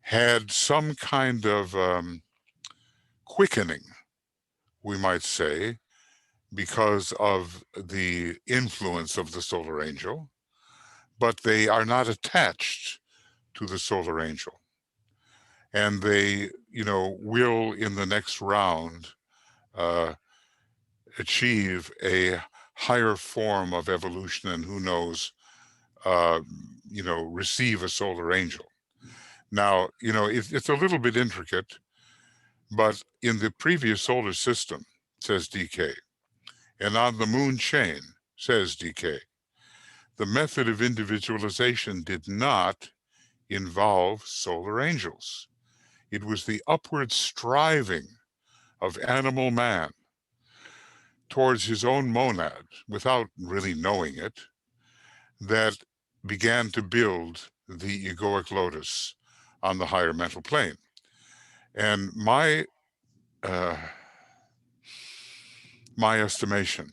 had some kind of quickening, we might say, because of the influence of the solar angel, but they are not attached to the solar angel. And they, will in the next round achieve a higher form of evolution, and who knows, receive a solar angel. Now, it's a little bit intricate, but in the previous solar system, says DK, and on the moon chain, says DK, the method of individualization did not involve solar angels. It was the upward striving of animal man towards his own monad, without really knowing it, that began to build the egoic lotus on the higher mental plane. And my estimation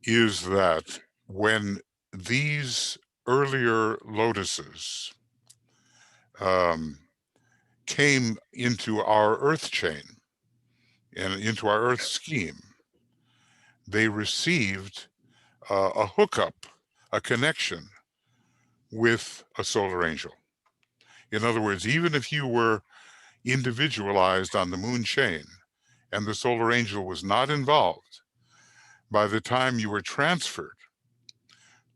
is that when these earlier lotuses came into our earth chain and into our earth scheme, they received a hookup, a connection with a solar angel. In other words, even if you were individualized on the moon chain and the solar angel was not involved, by the time you were transferred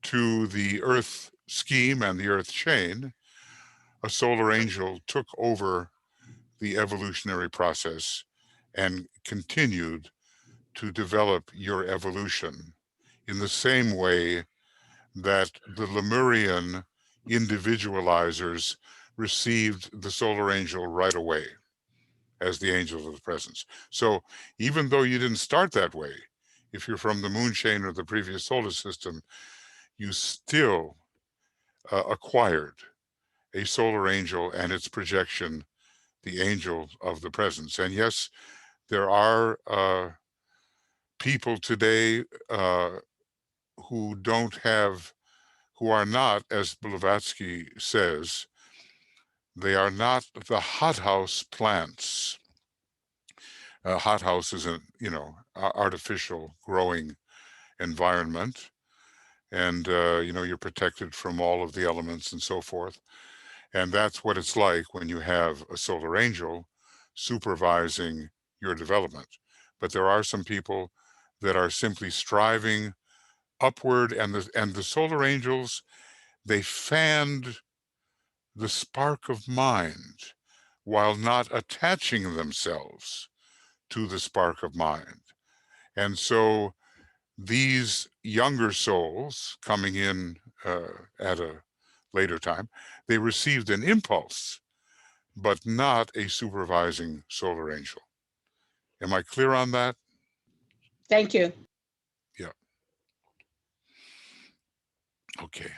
to the earth scheme and the earth chain, a solar angel took over the evolutionary process and continued to develop your evolution in the same way that the Lemurian individualizers received the solar angel right away as the angel of the presence. So even though you didn't start that way, if you're from the moon chain or the previous solar system, you still acquired a solar angel and its projection, the angel of the presence. And yes, there are people today who are not, as Blavatsky says, they are not the hothouse plants. A hothouse is artificial growing environment, and you're protected from all of the elements and so forth. And that's what it's like when you have a solar angel supervising your development. But there are some people that are simply striving upward, and the solar angels, they fanned the spark of mind while not attaching themselves to the spark of mind. And so these younger souls coming in at a later time, they received an impulse, but not a supervising solar angel. Am I clear on that?
Thank you.
Yeah. Okay.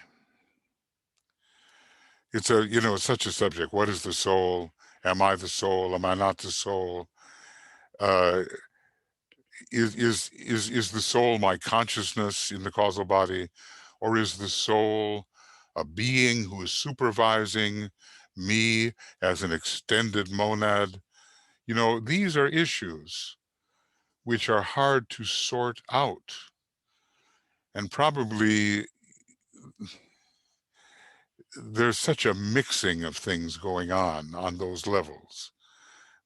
It's it's such a subject. What is the soul? Am I the soul? Am I not the soul? Uh, is the soul my consciousness in the causal body, or is the soul a being who is supervising me as an extended monad? These are issues which are hard to sort out, and probably there's such a mixing of things going on those levels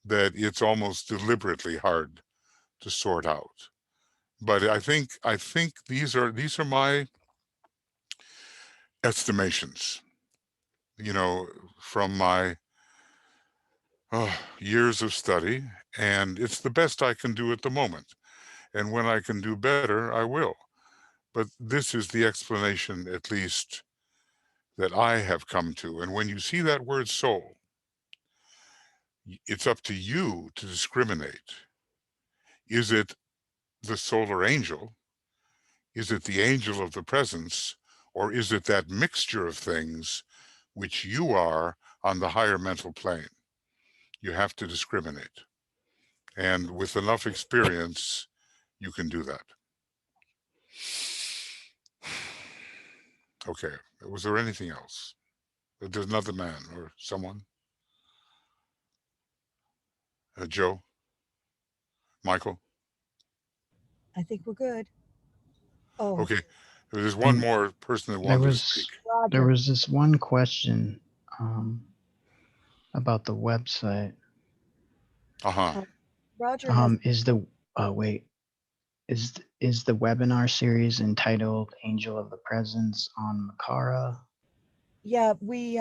that it's almost deliberately hard to sort out. But I think these are my estimations, from my years of study, and it's the best I can do at the moment. And when I can do better, I will. But this is the explanation, at least, that I have come to. And when you see that word soul, it's up to you to discriminate. Is it the solar angel? Is it the angel of the presence? Or is it that mixture of things which you are on the higher mental plane? You have to discriminate. And with enough experience, you can do that. Okay. Was there anything else? There's another man or someone? Joe? Michael?
I think we're good. Oh,
Okay. There's one
And
more person that
there
wanted to
was
speak.
there
Roger.
was this one question about the website.
Uh-huh.
Roger has,
Is the wait is the webinar series entitled Angel of the Presence on Makara?
yeah, we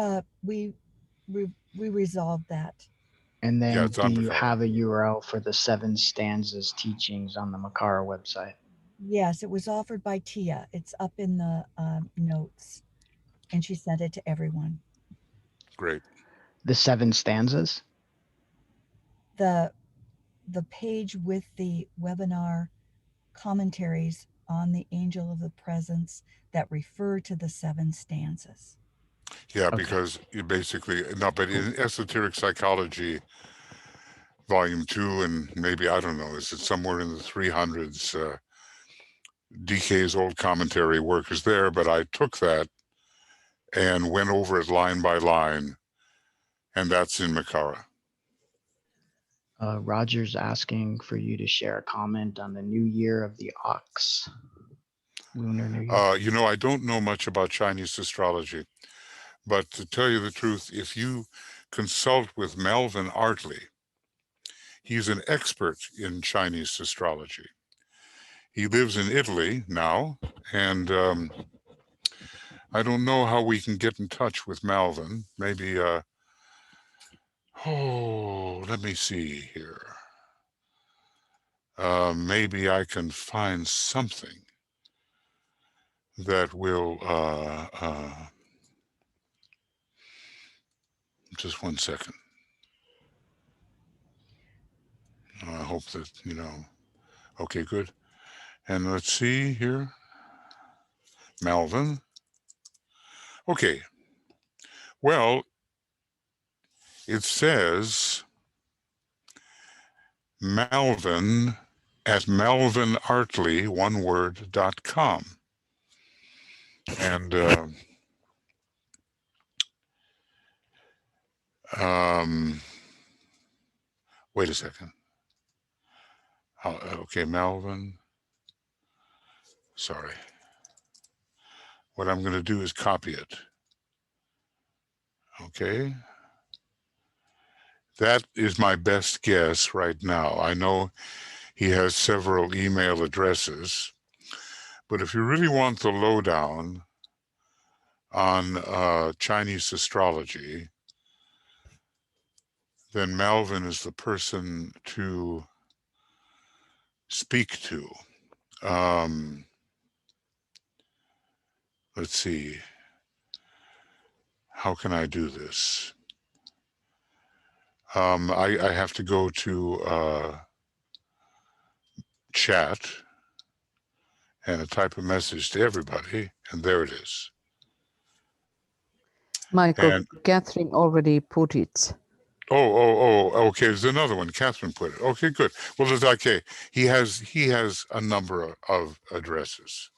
resolved that.
And
Yeah,
then
it's
do
on
you
Picard.
have a URL for the 7 stanzas teachings on the Makara website?
Yes, it was offered by Tia. It's up in the notes, and she sent it to everyone.
Great.
The 7 stanzas?
The page with the webinar commentaries on the Angel of the Presence that refer to the 7 stanzas.
Yeah,
Okay.
because you basically, no, but in Esoteric Psychology, Volume 2, and maybe, I don't know, is it somewhere in the 300s? DK's old commentary work is there, but I took that and went over it line by line, and that's in Makara.
Roger's asking for you to share a comment on the new year of the ox. Lunar New Year.
I don't know much about Chinese astrology, but to tell you the truth, if you consult with Melvin Artley, he's an expert in Chinese astrology. He lives in Italy now, and I don't know how we can get in touch with Melvin. Maybe, let me see here. Maybe I can find something that will, just one second. I hope that, okay, good. And let's see here. Melvin. Okay. Well, it says Melvin at melvinartley, one word.com. And wait a second. Okay, Melvin. Sorry. What I'm going to do is copy it. Okay. That is my best guess right now. I know he has several email addresses, but if you really want the lowdown on Chinese astrology, then Melvin is the person to speak to. Let's see. How can I do this? I have to go to chat and type a message to everybody, and there it is.
Michael,
And
Catherine already put it.
okay. There's another one. Catherine put it. Okay, good. Well, it's okay. He has a number of addresses,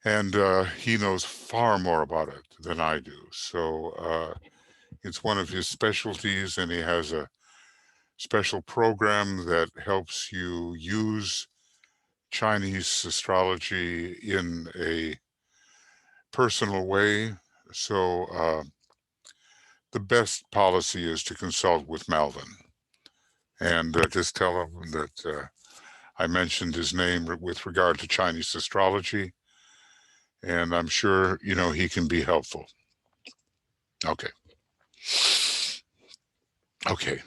and he knows far more about it than I do. So it's one of his specialties, and he has a special program that helps you use Chinese astrology in a personal way. So the best policy is to consult with Melvin and just tell him that I mentioned his name with regard to Chinese astrology, and I'm sure, he can be helpful. Okay. Okay.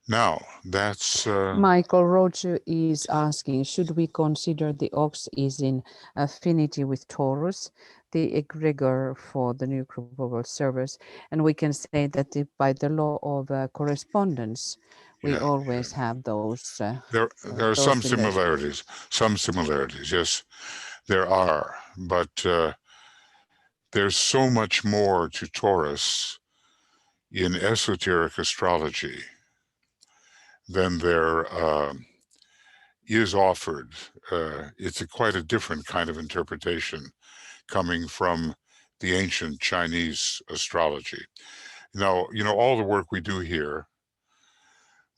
Now, that's...
Michael, Roger is asking, should we consider the ox is in affinity with Taurus, the egregor for the new group of observers? And we can say that by the law of correspondence, we always have those.
There are some
relations.
similarities. Yes, there are. But there's so much more to Taurus in esoteric astrology than there is offered. It's quite a different kind of interpretation coming from the ancient Chinese astrology. Now, all the work we do here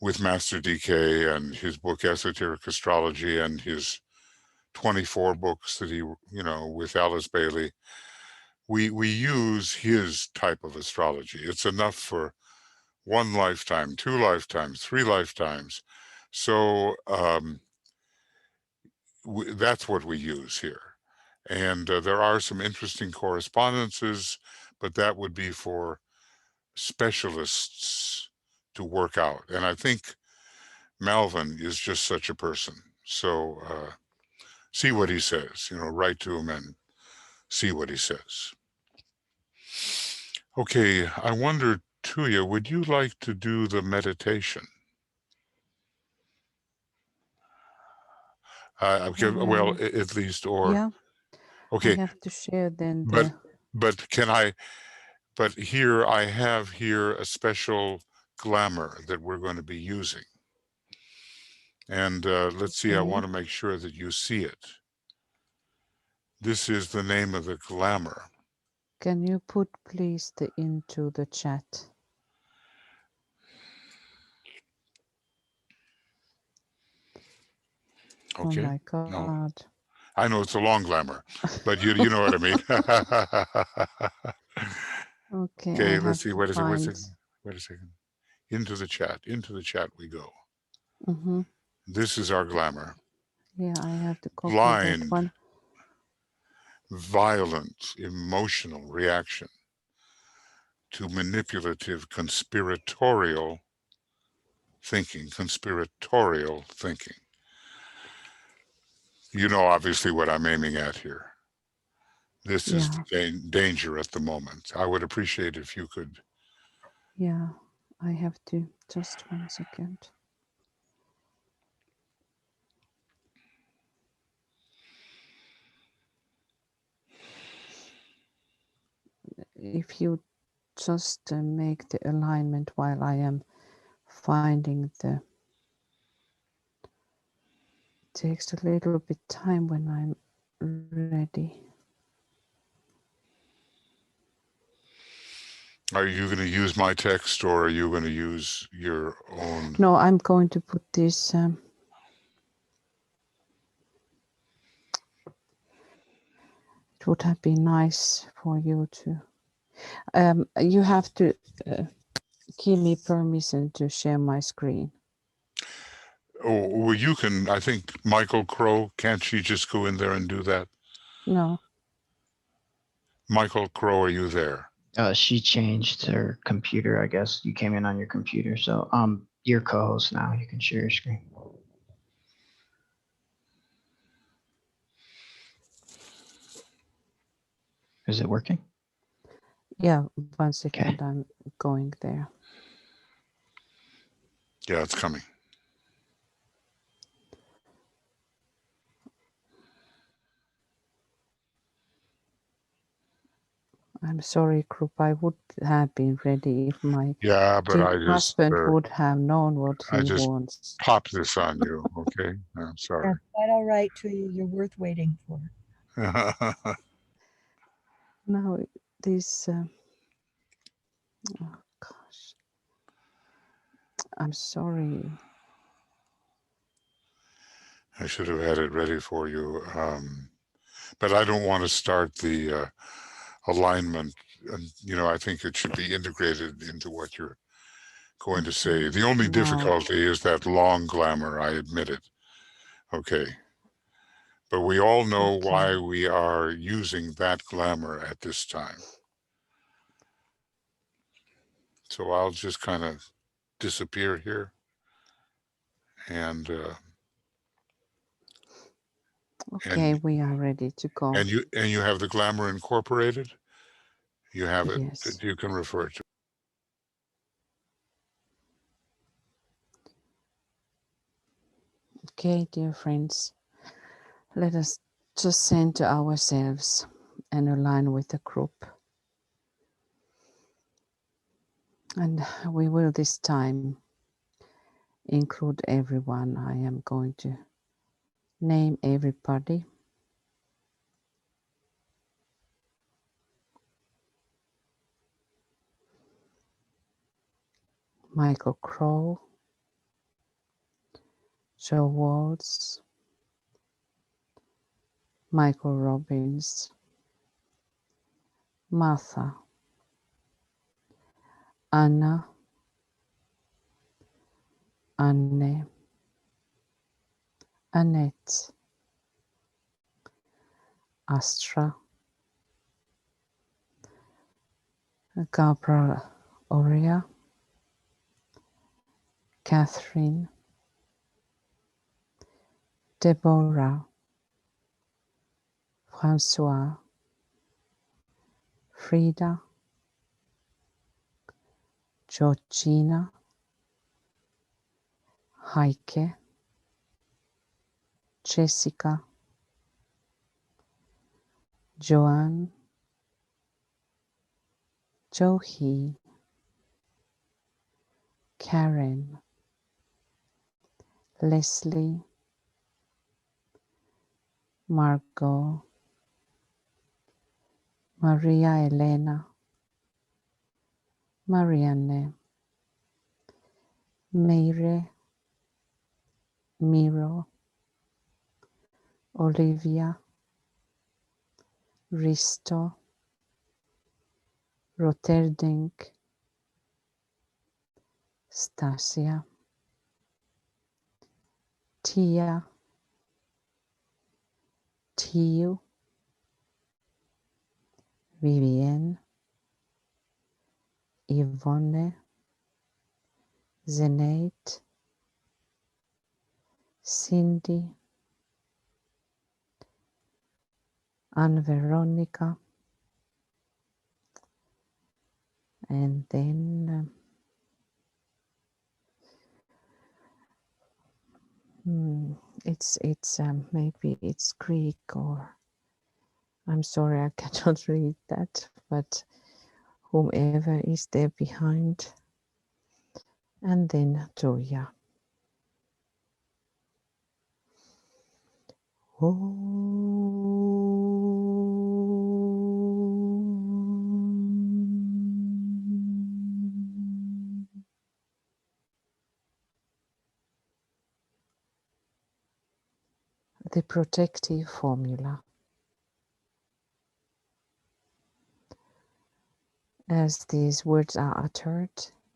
with Master DK and his book Esoteric Astrology and his 24 books that he, with Alice Bailey, we use his type of astrology. It's enough for 1 lifetime, 2 lifetimes, 3 lifetimes. So that's what we use here. And there are some interesting correspondences, but that would be for specialists to work out. And I think Melvin is just such a person. So see what he says, write to him and see what he says. Okay, I wonder, Tuya, would you like to do the meditation? Well, at least, or...
Yeah.
Okay.
I have to share then
But here I have here a special glamour that we're going to be using. And let's see, I want to make sure that you see it. This is the name of the glamour.
Can you put please into the chat?
Okay.
Oh my God.
No. I know it's a long glamour, but you know what I mean. Okay, let's see. Wait a second. Into the chat we go.
Mm-hmm.
This is our glamour.
Yeah, I have to copy
Blind,
that one.
Violent, emotional reaction to manipulative, conspiratorial thinking. You know, obviously, what I'm aiming at here. This is the danger at the moment. I would appreciate if you could.
Yeah, I have to. Just 1 second. if you just make the alignment while I am finding the takes a little bit time when I'm ready.
Are you going to use my text or are you going to use your own?
No, I'm going to put this. It would have been nice for you to. You have to give me permission to share my screen.
Oh, well, you can, I think Michael Crow, can't she just go in there and do that?
No.
Michael Crow, are you there?
She changed her computer, I guess. You came in on your computer. So you're co-host now. You can share your screen. Is it working?
Yeah, 1 second. I'm going there.
Yeah, it's coming.
I'm sorry, group. I would have been ready if my
Yeah, but
dear husband would have known what
I
he
just
wants.
popped this on you. Okay, I'm sorry.
That's quite all right to you. You're worth waiting for.
Now this. Oh gosh. I'm sorry.
I should have had it ready for you. But I don't want to start the alignment. And, you know, I think it should be integrated into what you're going to say. The only
No.
difficulty is that long glamour, I admit it. Okay. But we all know
Okay.
why we are using that glamour at this time. So I'll just kind of disappear here. And
Okay, we are ready to go.
and you have the glamour incorporated? You have it.
Yes.
You can refer to.
Okay, dear friends, let us just center ourselves and align with the group. And we will this time include everyone. I am going to name everybody. Michael Crow, Joe Waltz, Michael Robbins, Martha, Anna, Anne, Annette, Astra, Gabriel Oria, Catherine, Deborah, Francois, Frida, Georgina, Heike, Jessica, Joanne, Johi, Karen, Leslie, Margot, Maria Elena, Marianne, Meire, Miro, Olivia, Risto, Roterdink, Stasia, Tia, Tiu, Vivienne, Yvonne, Zenaid, Cindy, Anne Veronica, and then it's maybe it's Greek, or I'm sorry I cannot read that, but whomever is there behind, and then Joya. The protective formula. As these words are uttered,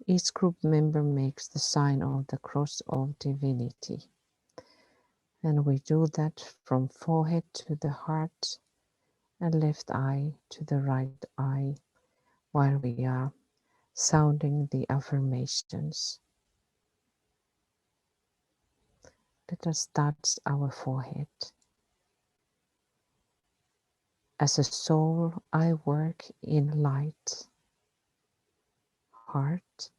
each group member makes the sign of the cross of divinity. And we do that from forehead to the heart and left eye to the right eye while we are sounding the affirmations. Let us touch our forehead. As a soul, I work in light, heart,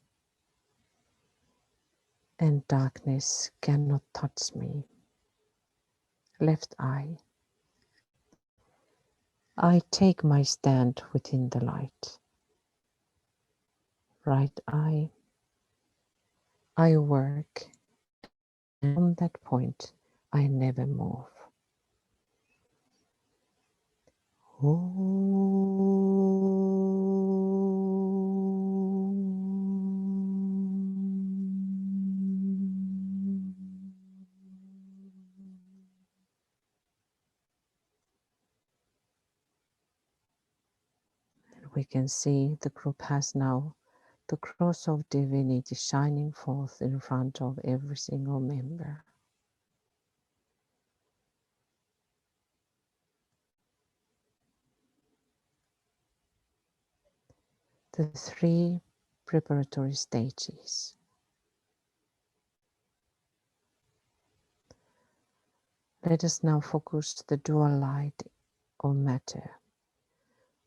and darkness cannot touch me. Left eye. I take my stand within the light. Right eye. I work, and on that point I never move. We can see the group has now the cross of divinity shining forth in front of every single member. The three preparatory stages. Let us now focus the dual light of matter,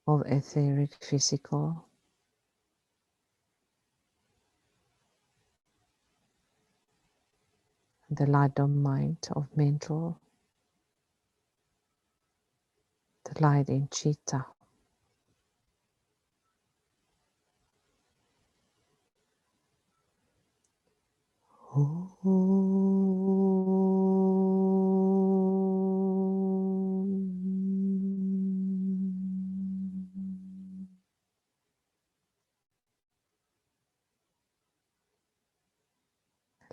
of etheric physical, the light of mind of mental, the light in chitta.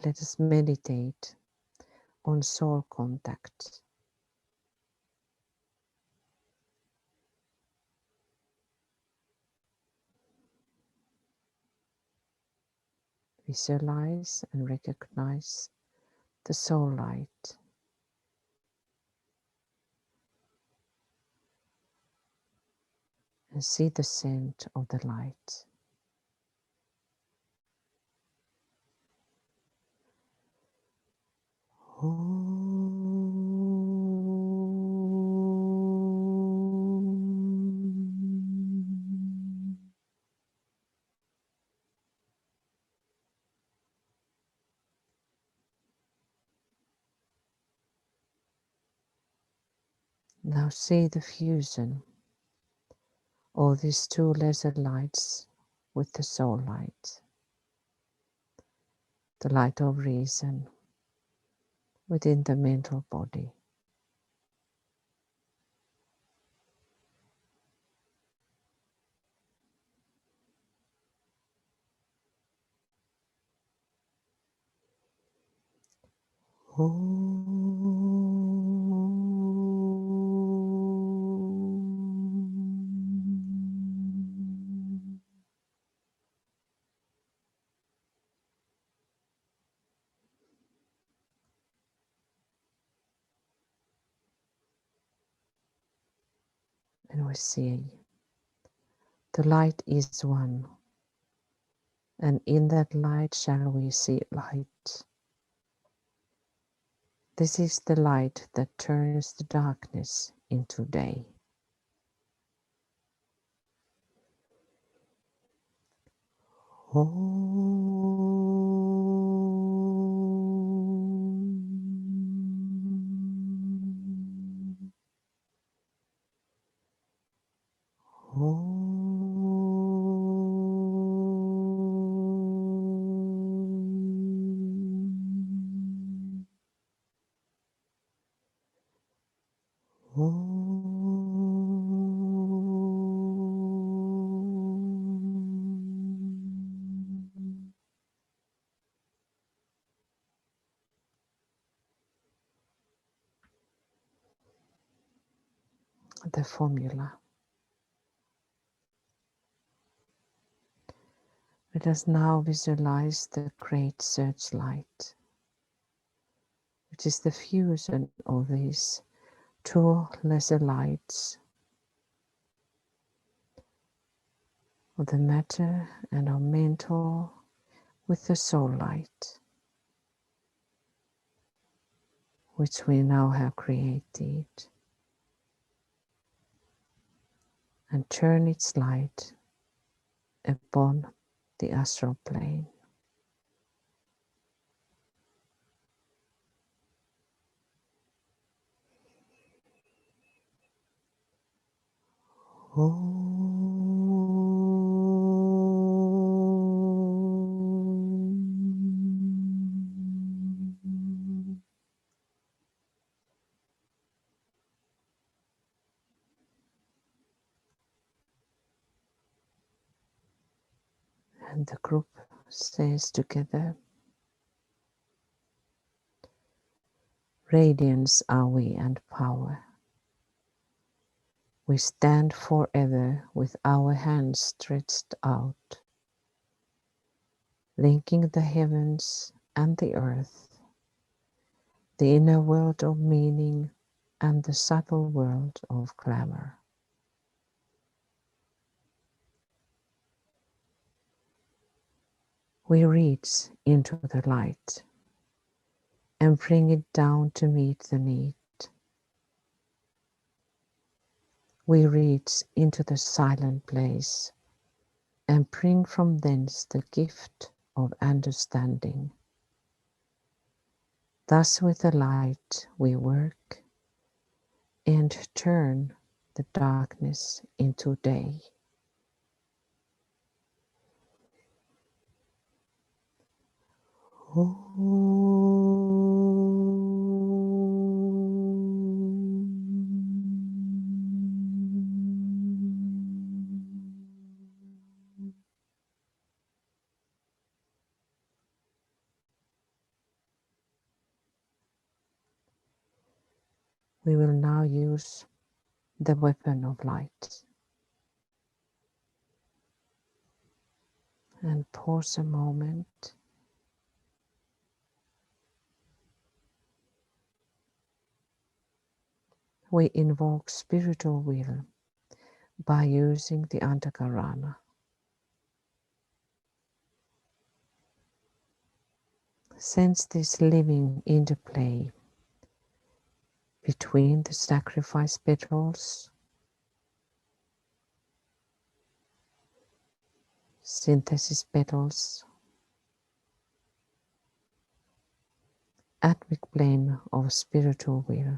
Let us meditate on soul contact. Visualize and recognize the soul light. And see the scent of the light. Now see the fusion of these two lesser lights with the soul light, the light of reason within the mental body. And we see the light is one, and in that light shall we see light. This is the light that turns the darkness into day. The formula. Let us now visualize the great searchlight, which is the fusion of these two lesser lights of the matter and our mental with the soul light, which we now have created, and turn its light upon the astral plane. And the group says together, radiance are we and power. We stand forever with our hands stretched out, linking the heavens and the earth, the inner world of meaning and the subtle world of glamour. We reach into the light and bring it down to meet the need. We reach into the silent place and bring from thence the gift of understanding. Thus with the light we work and turn the darkness into day. We will now use the weapon of light and pause a moment. We invoke spiritual will by using the Antakarana. Sense this living interplay between the sacrifice petals, synthesis petals, atomic plane of spiritual will.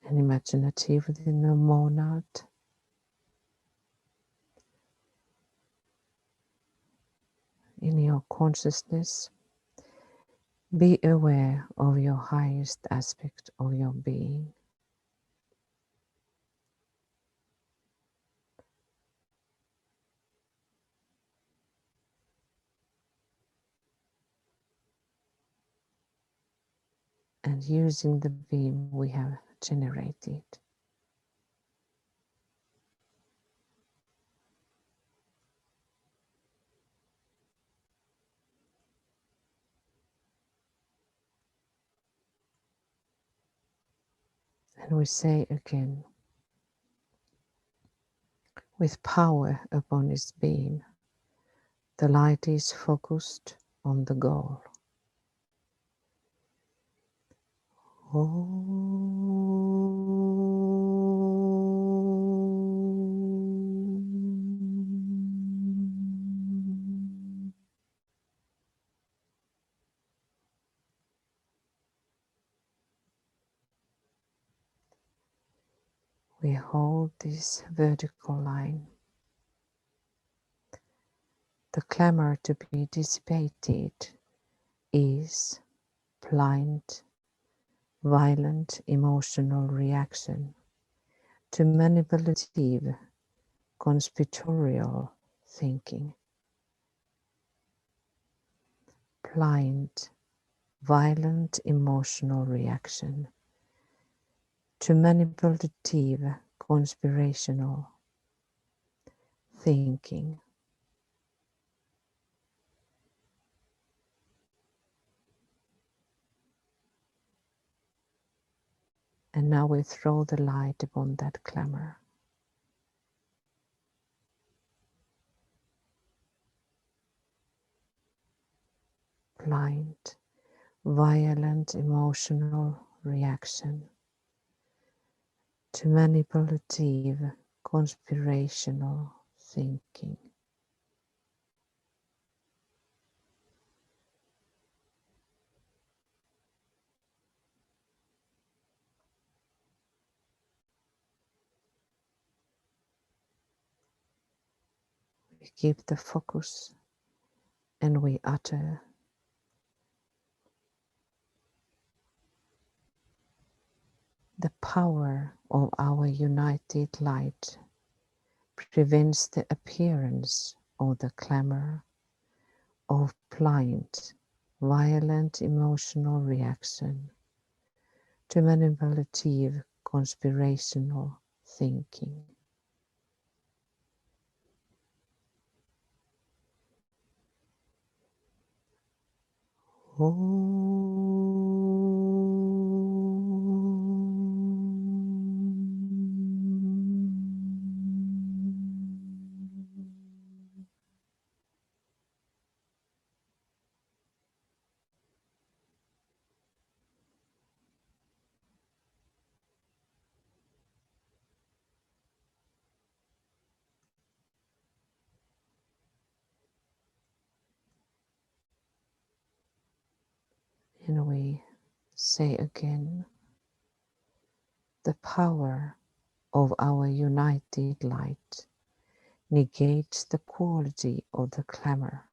And imaginative within the monad, in your consciousness, be aware of your highest aspect of your being. And using the beam we have generated. And we say again, with power upon its beam, the light is focused on the goal. We hold this vertical line The clamor to be dissipated is blind, violent emotional reaction to manipulative, conspiratorial thinking. Blind, violent emotional reaction to manipulative, conspirational thinking. And now we throw the light upon that clamor. Blind, violent emotional reaction to manipulative, conspirational thinking. We keep the focus and we utter the power of our united light prevents the appearance of the clamor of blind, violent emotional reaction to manipulative, conspirational thinking. And we say again, the power of our united light negates the quality of the clamor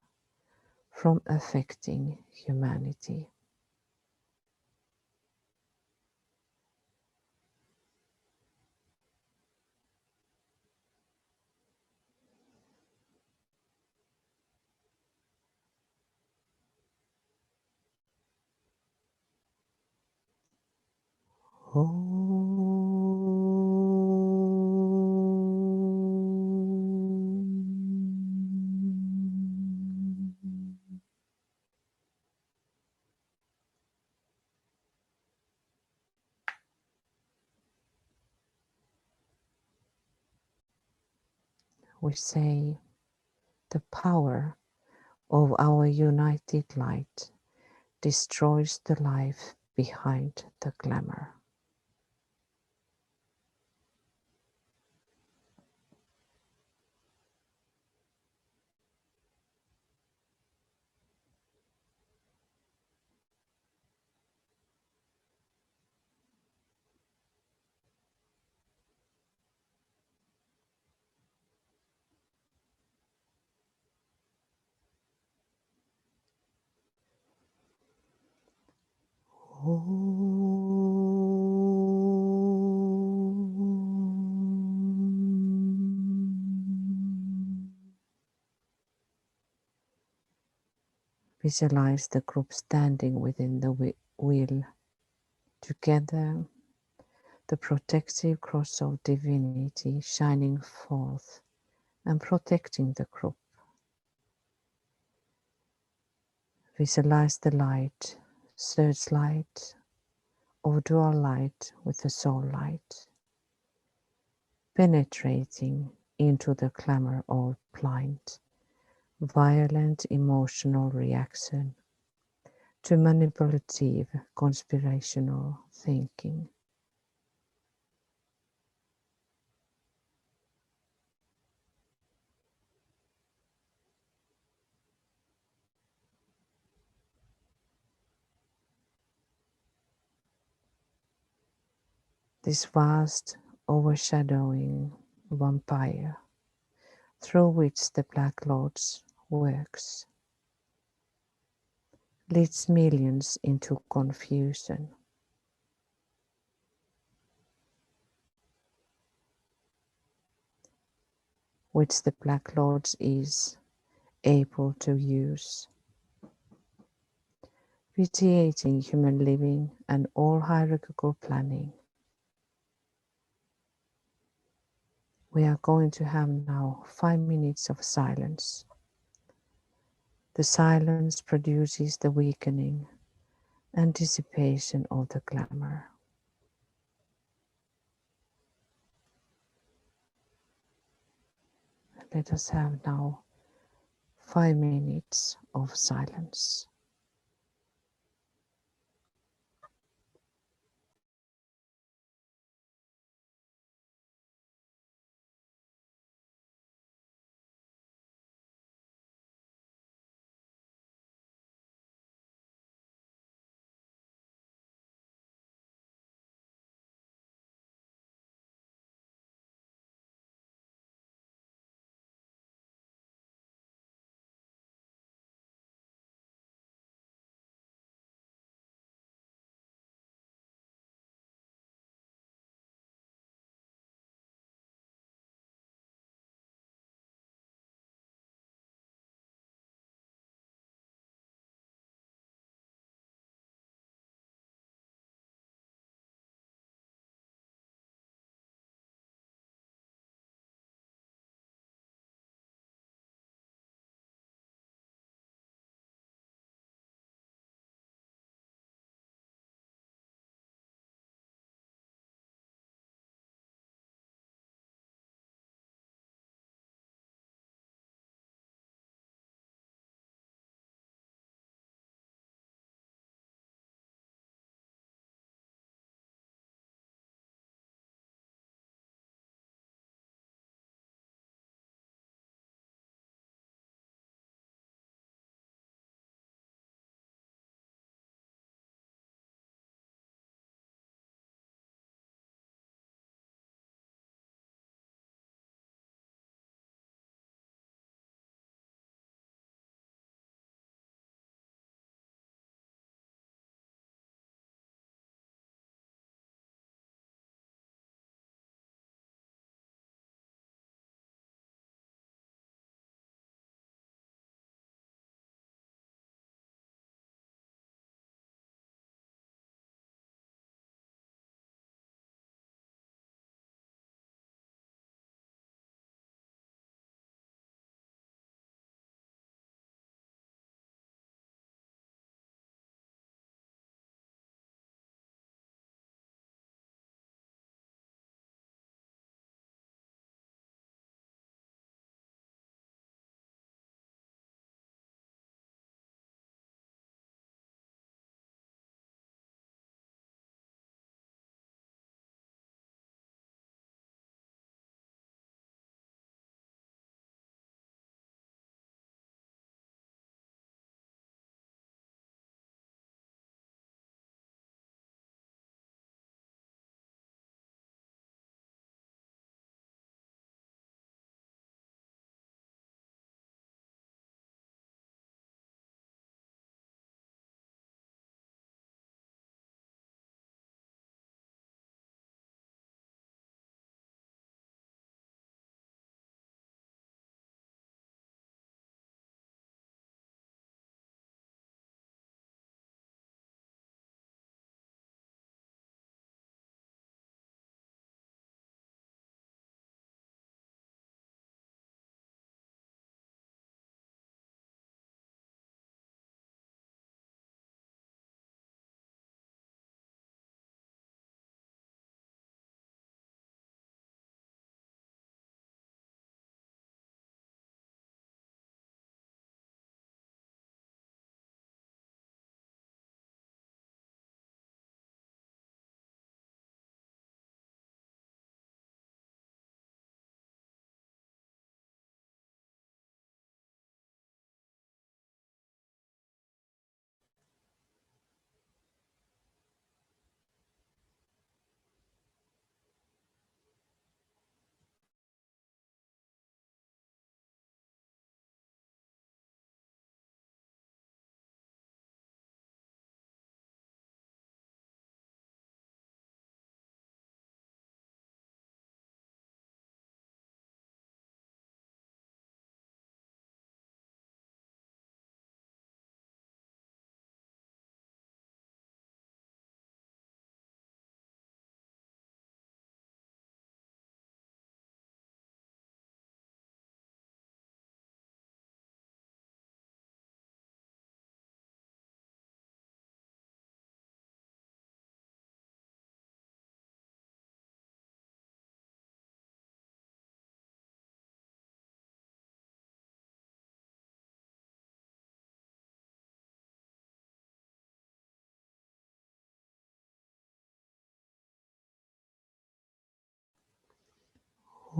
from affecting humanity. We say the power of our united light destroys the life behind the glamour. Visualize the group standing within the wheel. Together, the protective cross of divinity shining forth and protecting the group. Visualize the light, searchlight, or dual light with the soul light, penetrating into the clamor of blind, violent emotional reaction to manipulative, conspirational thinking. This vast, overshadowing vampire through which the Black Lords works, leads millions into confusion. Which the Black Lords is able to use, vitiating human living and all hierarchical planning. We are going to have now 5 minutes of silence. The silence produces the weakening and dissipation of the glamour. Let us have now 5 minutes of silence.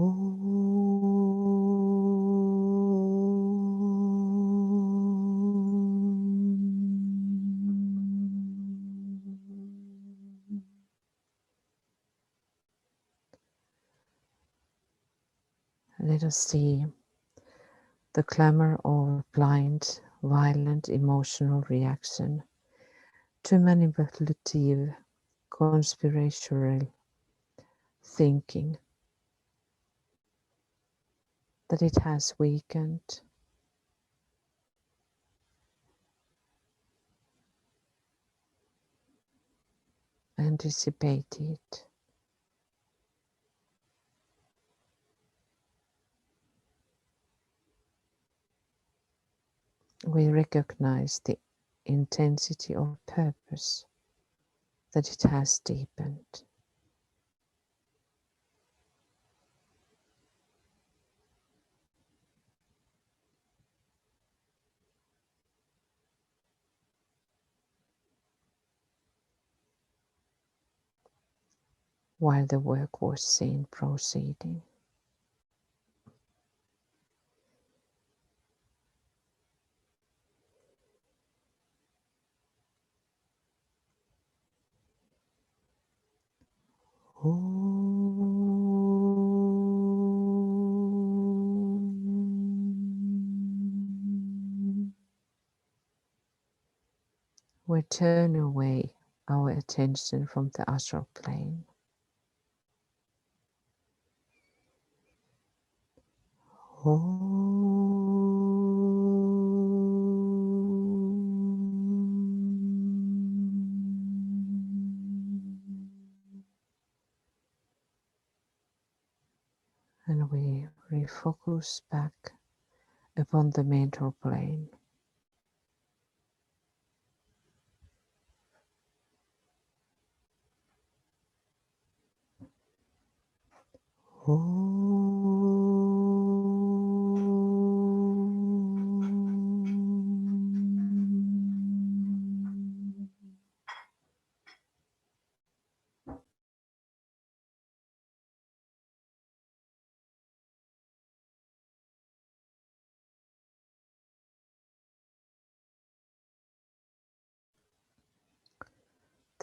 Let us see the clamor of blind, violent emotional reaction to manipulative, conspiratorial thinking, that it has weakened and dissipated. We recognize the intensity of purpose, that it has deepened. While the work was seen proceeding. We turn away our attention from the astral plane. And we refocus back upon the mental plane.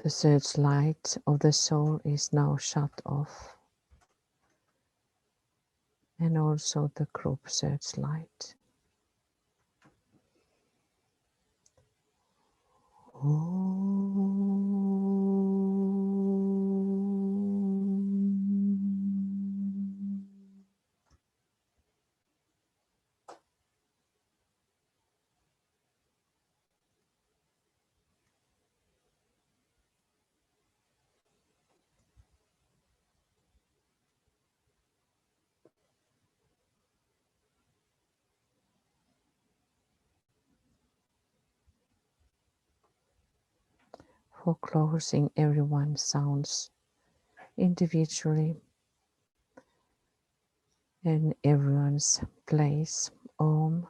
The searchlight of the soul is now shut off, and also the group searchlight. For closing, everyone sounds individually in everyone's place. Om.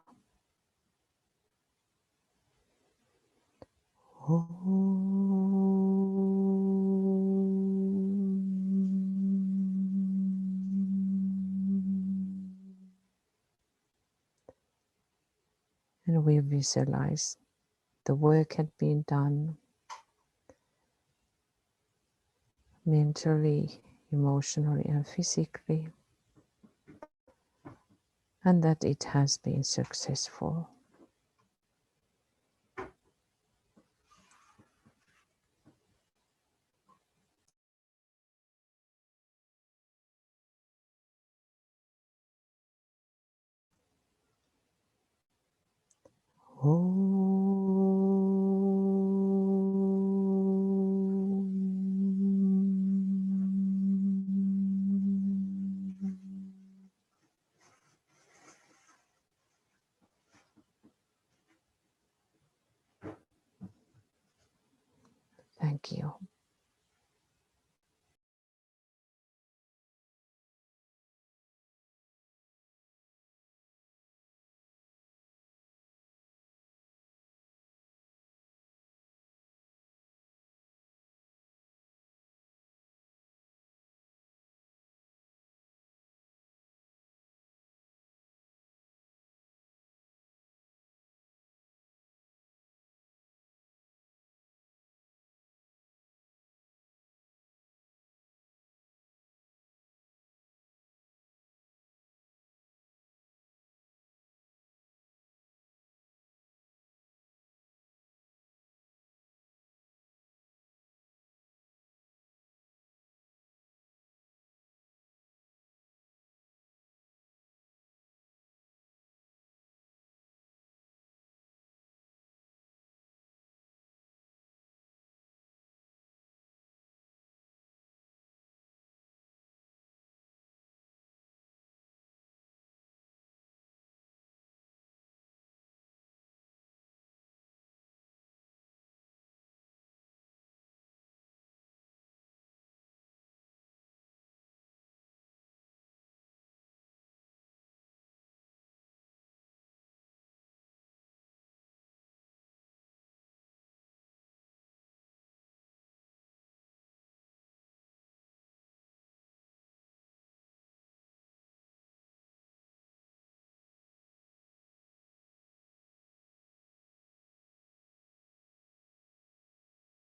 And we visualize the work had been done mentally, emotionally, and physically, and that it has been successful. Thank you.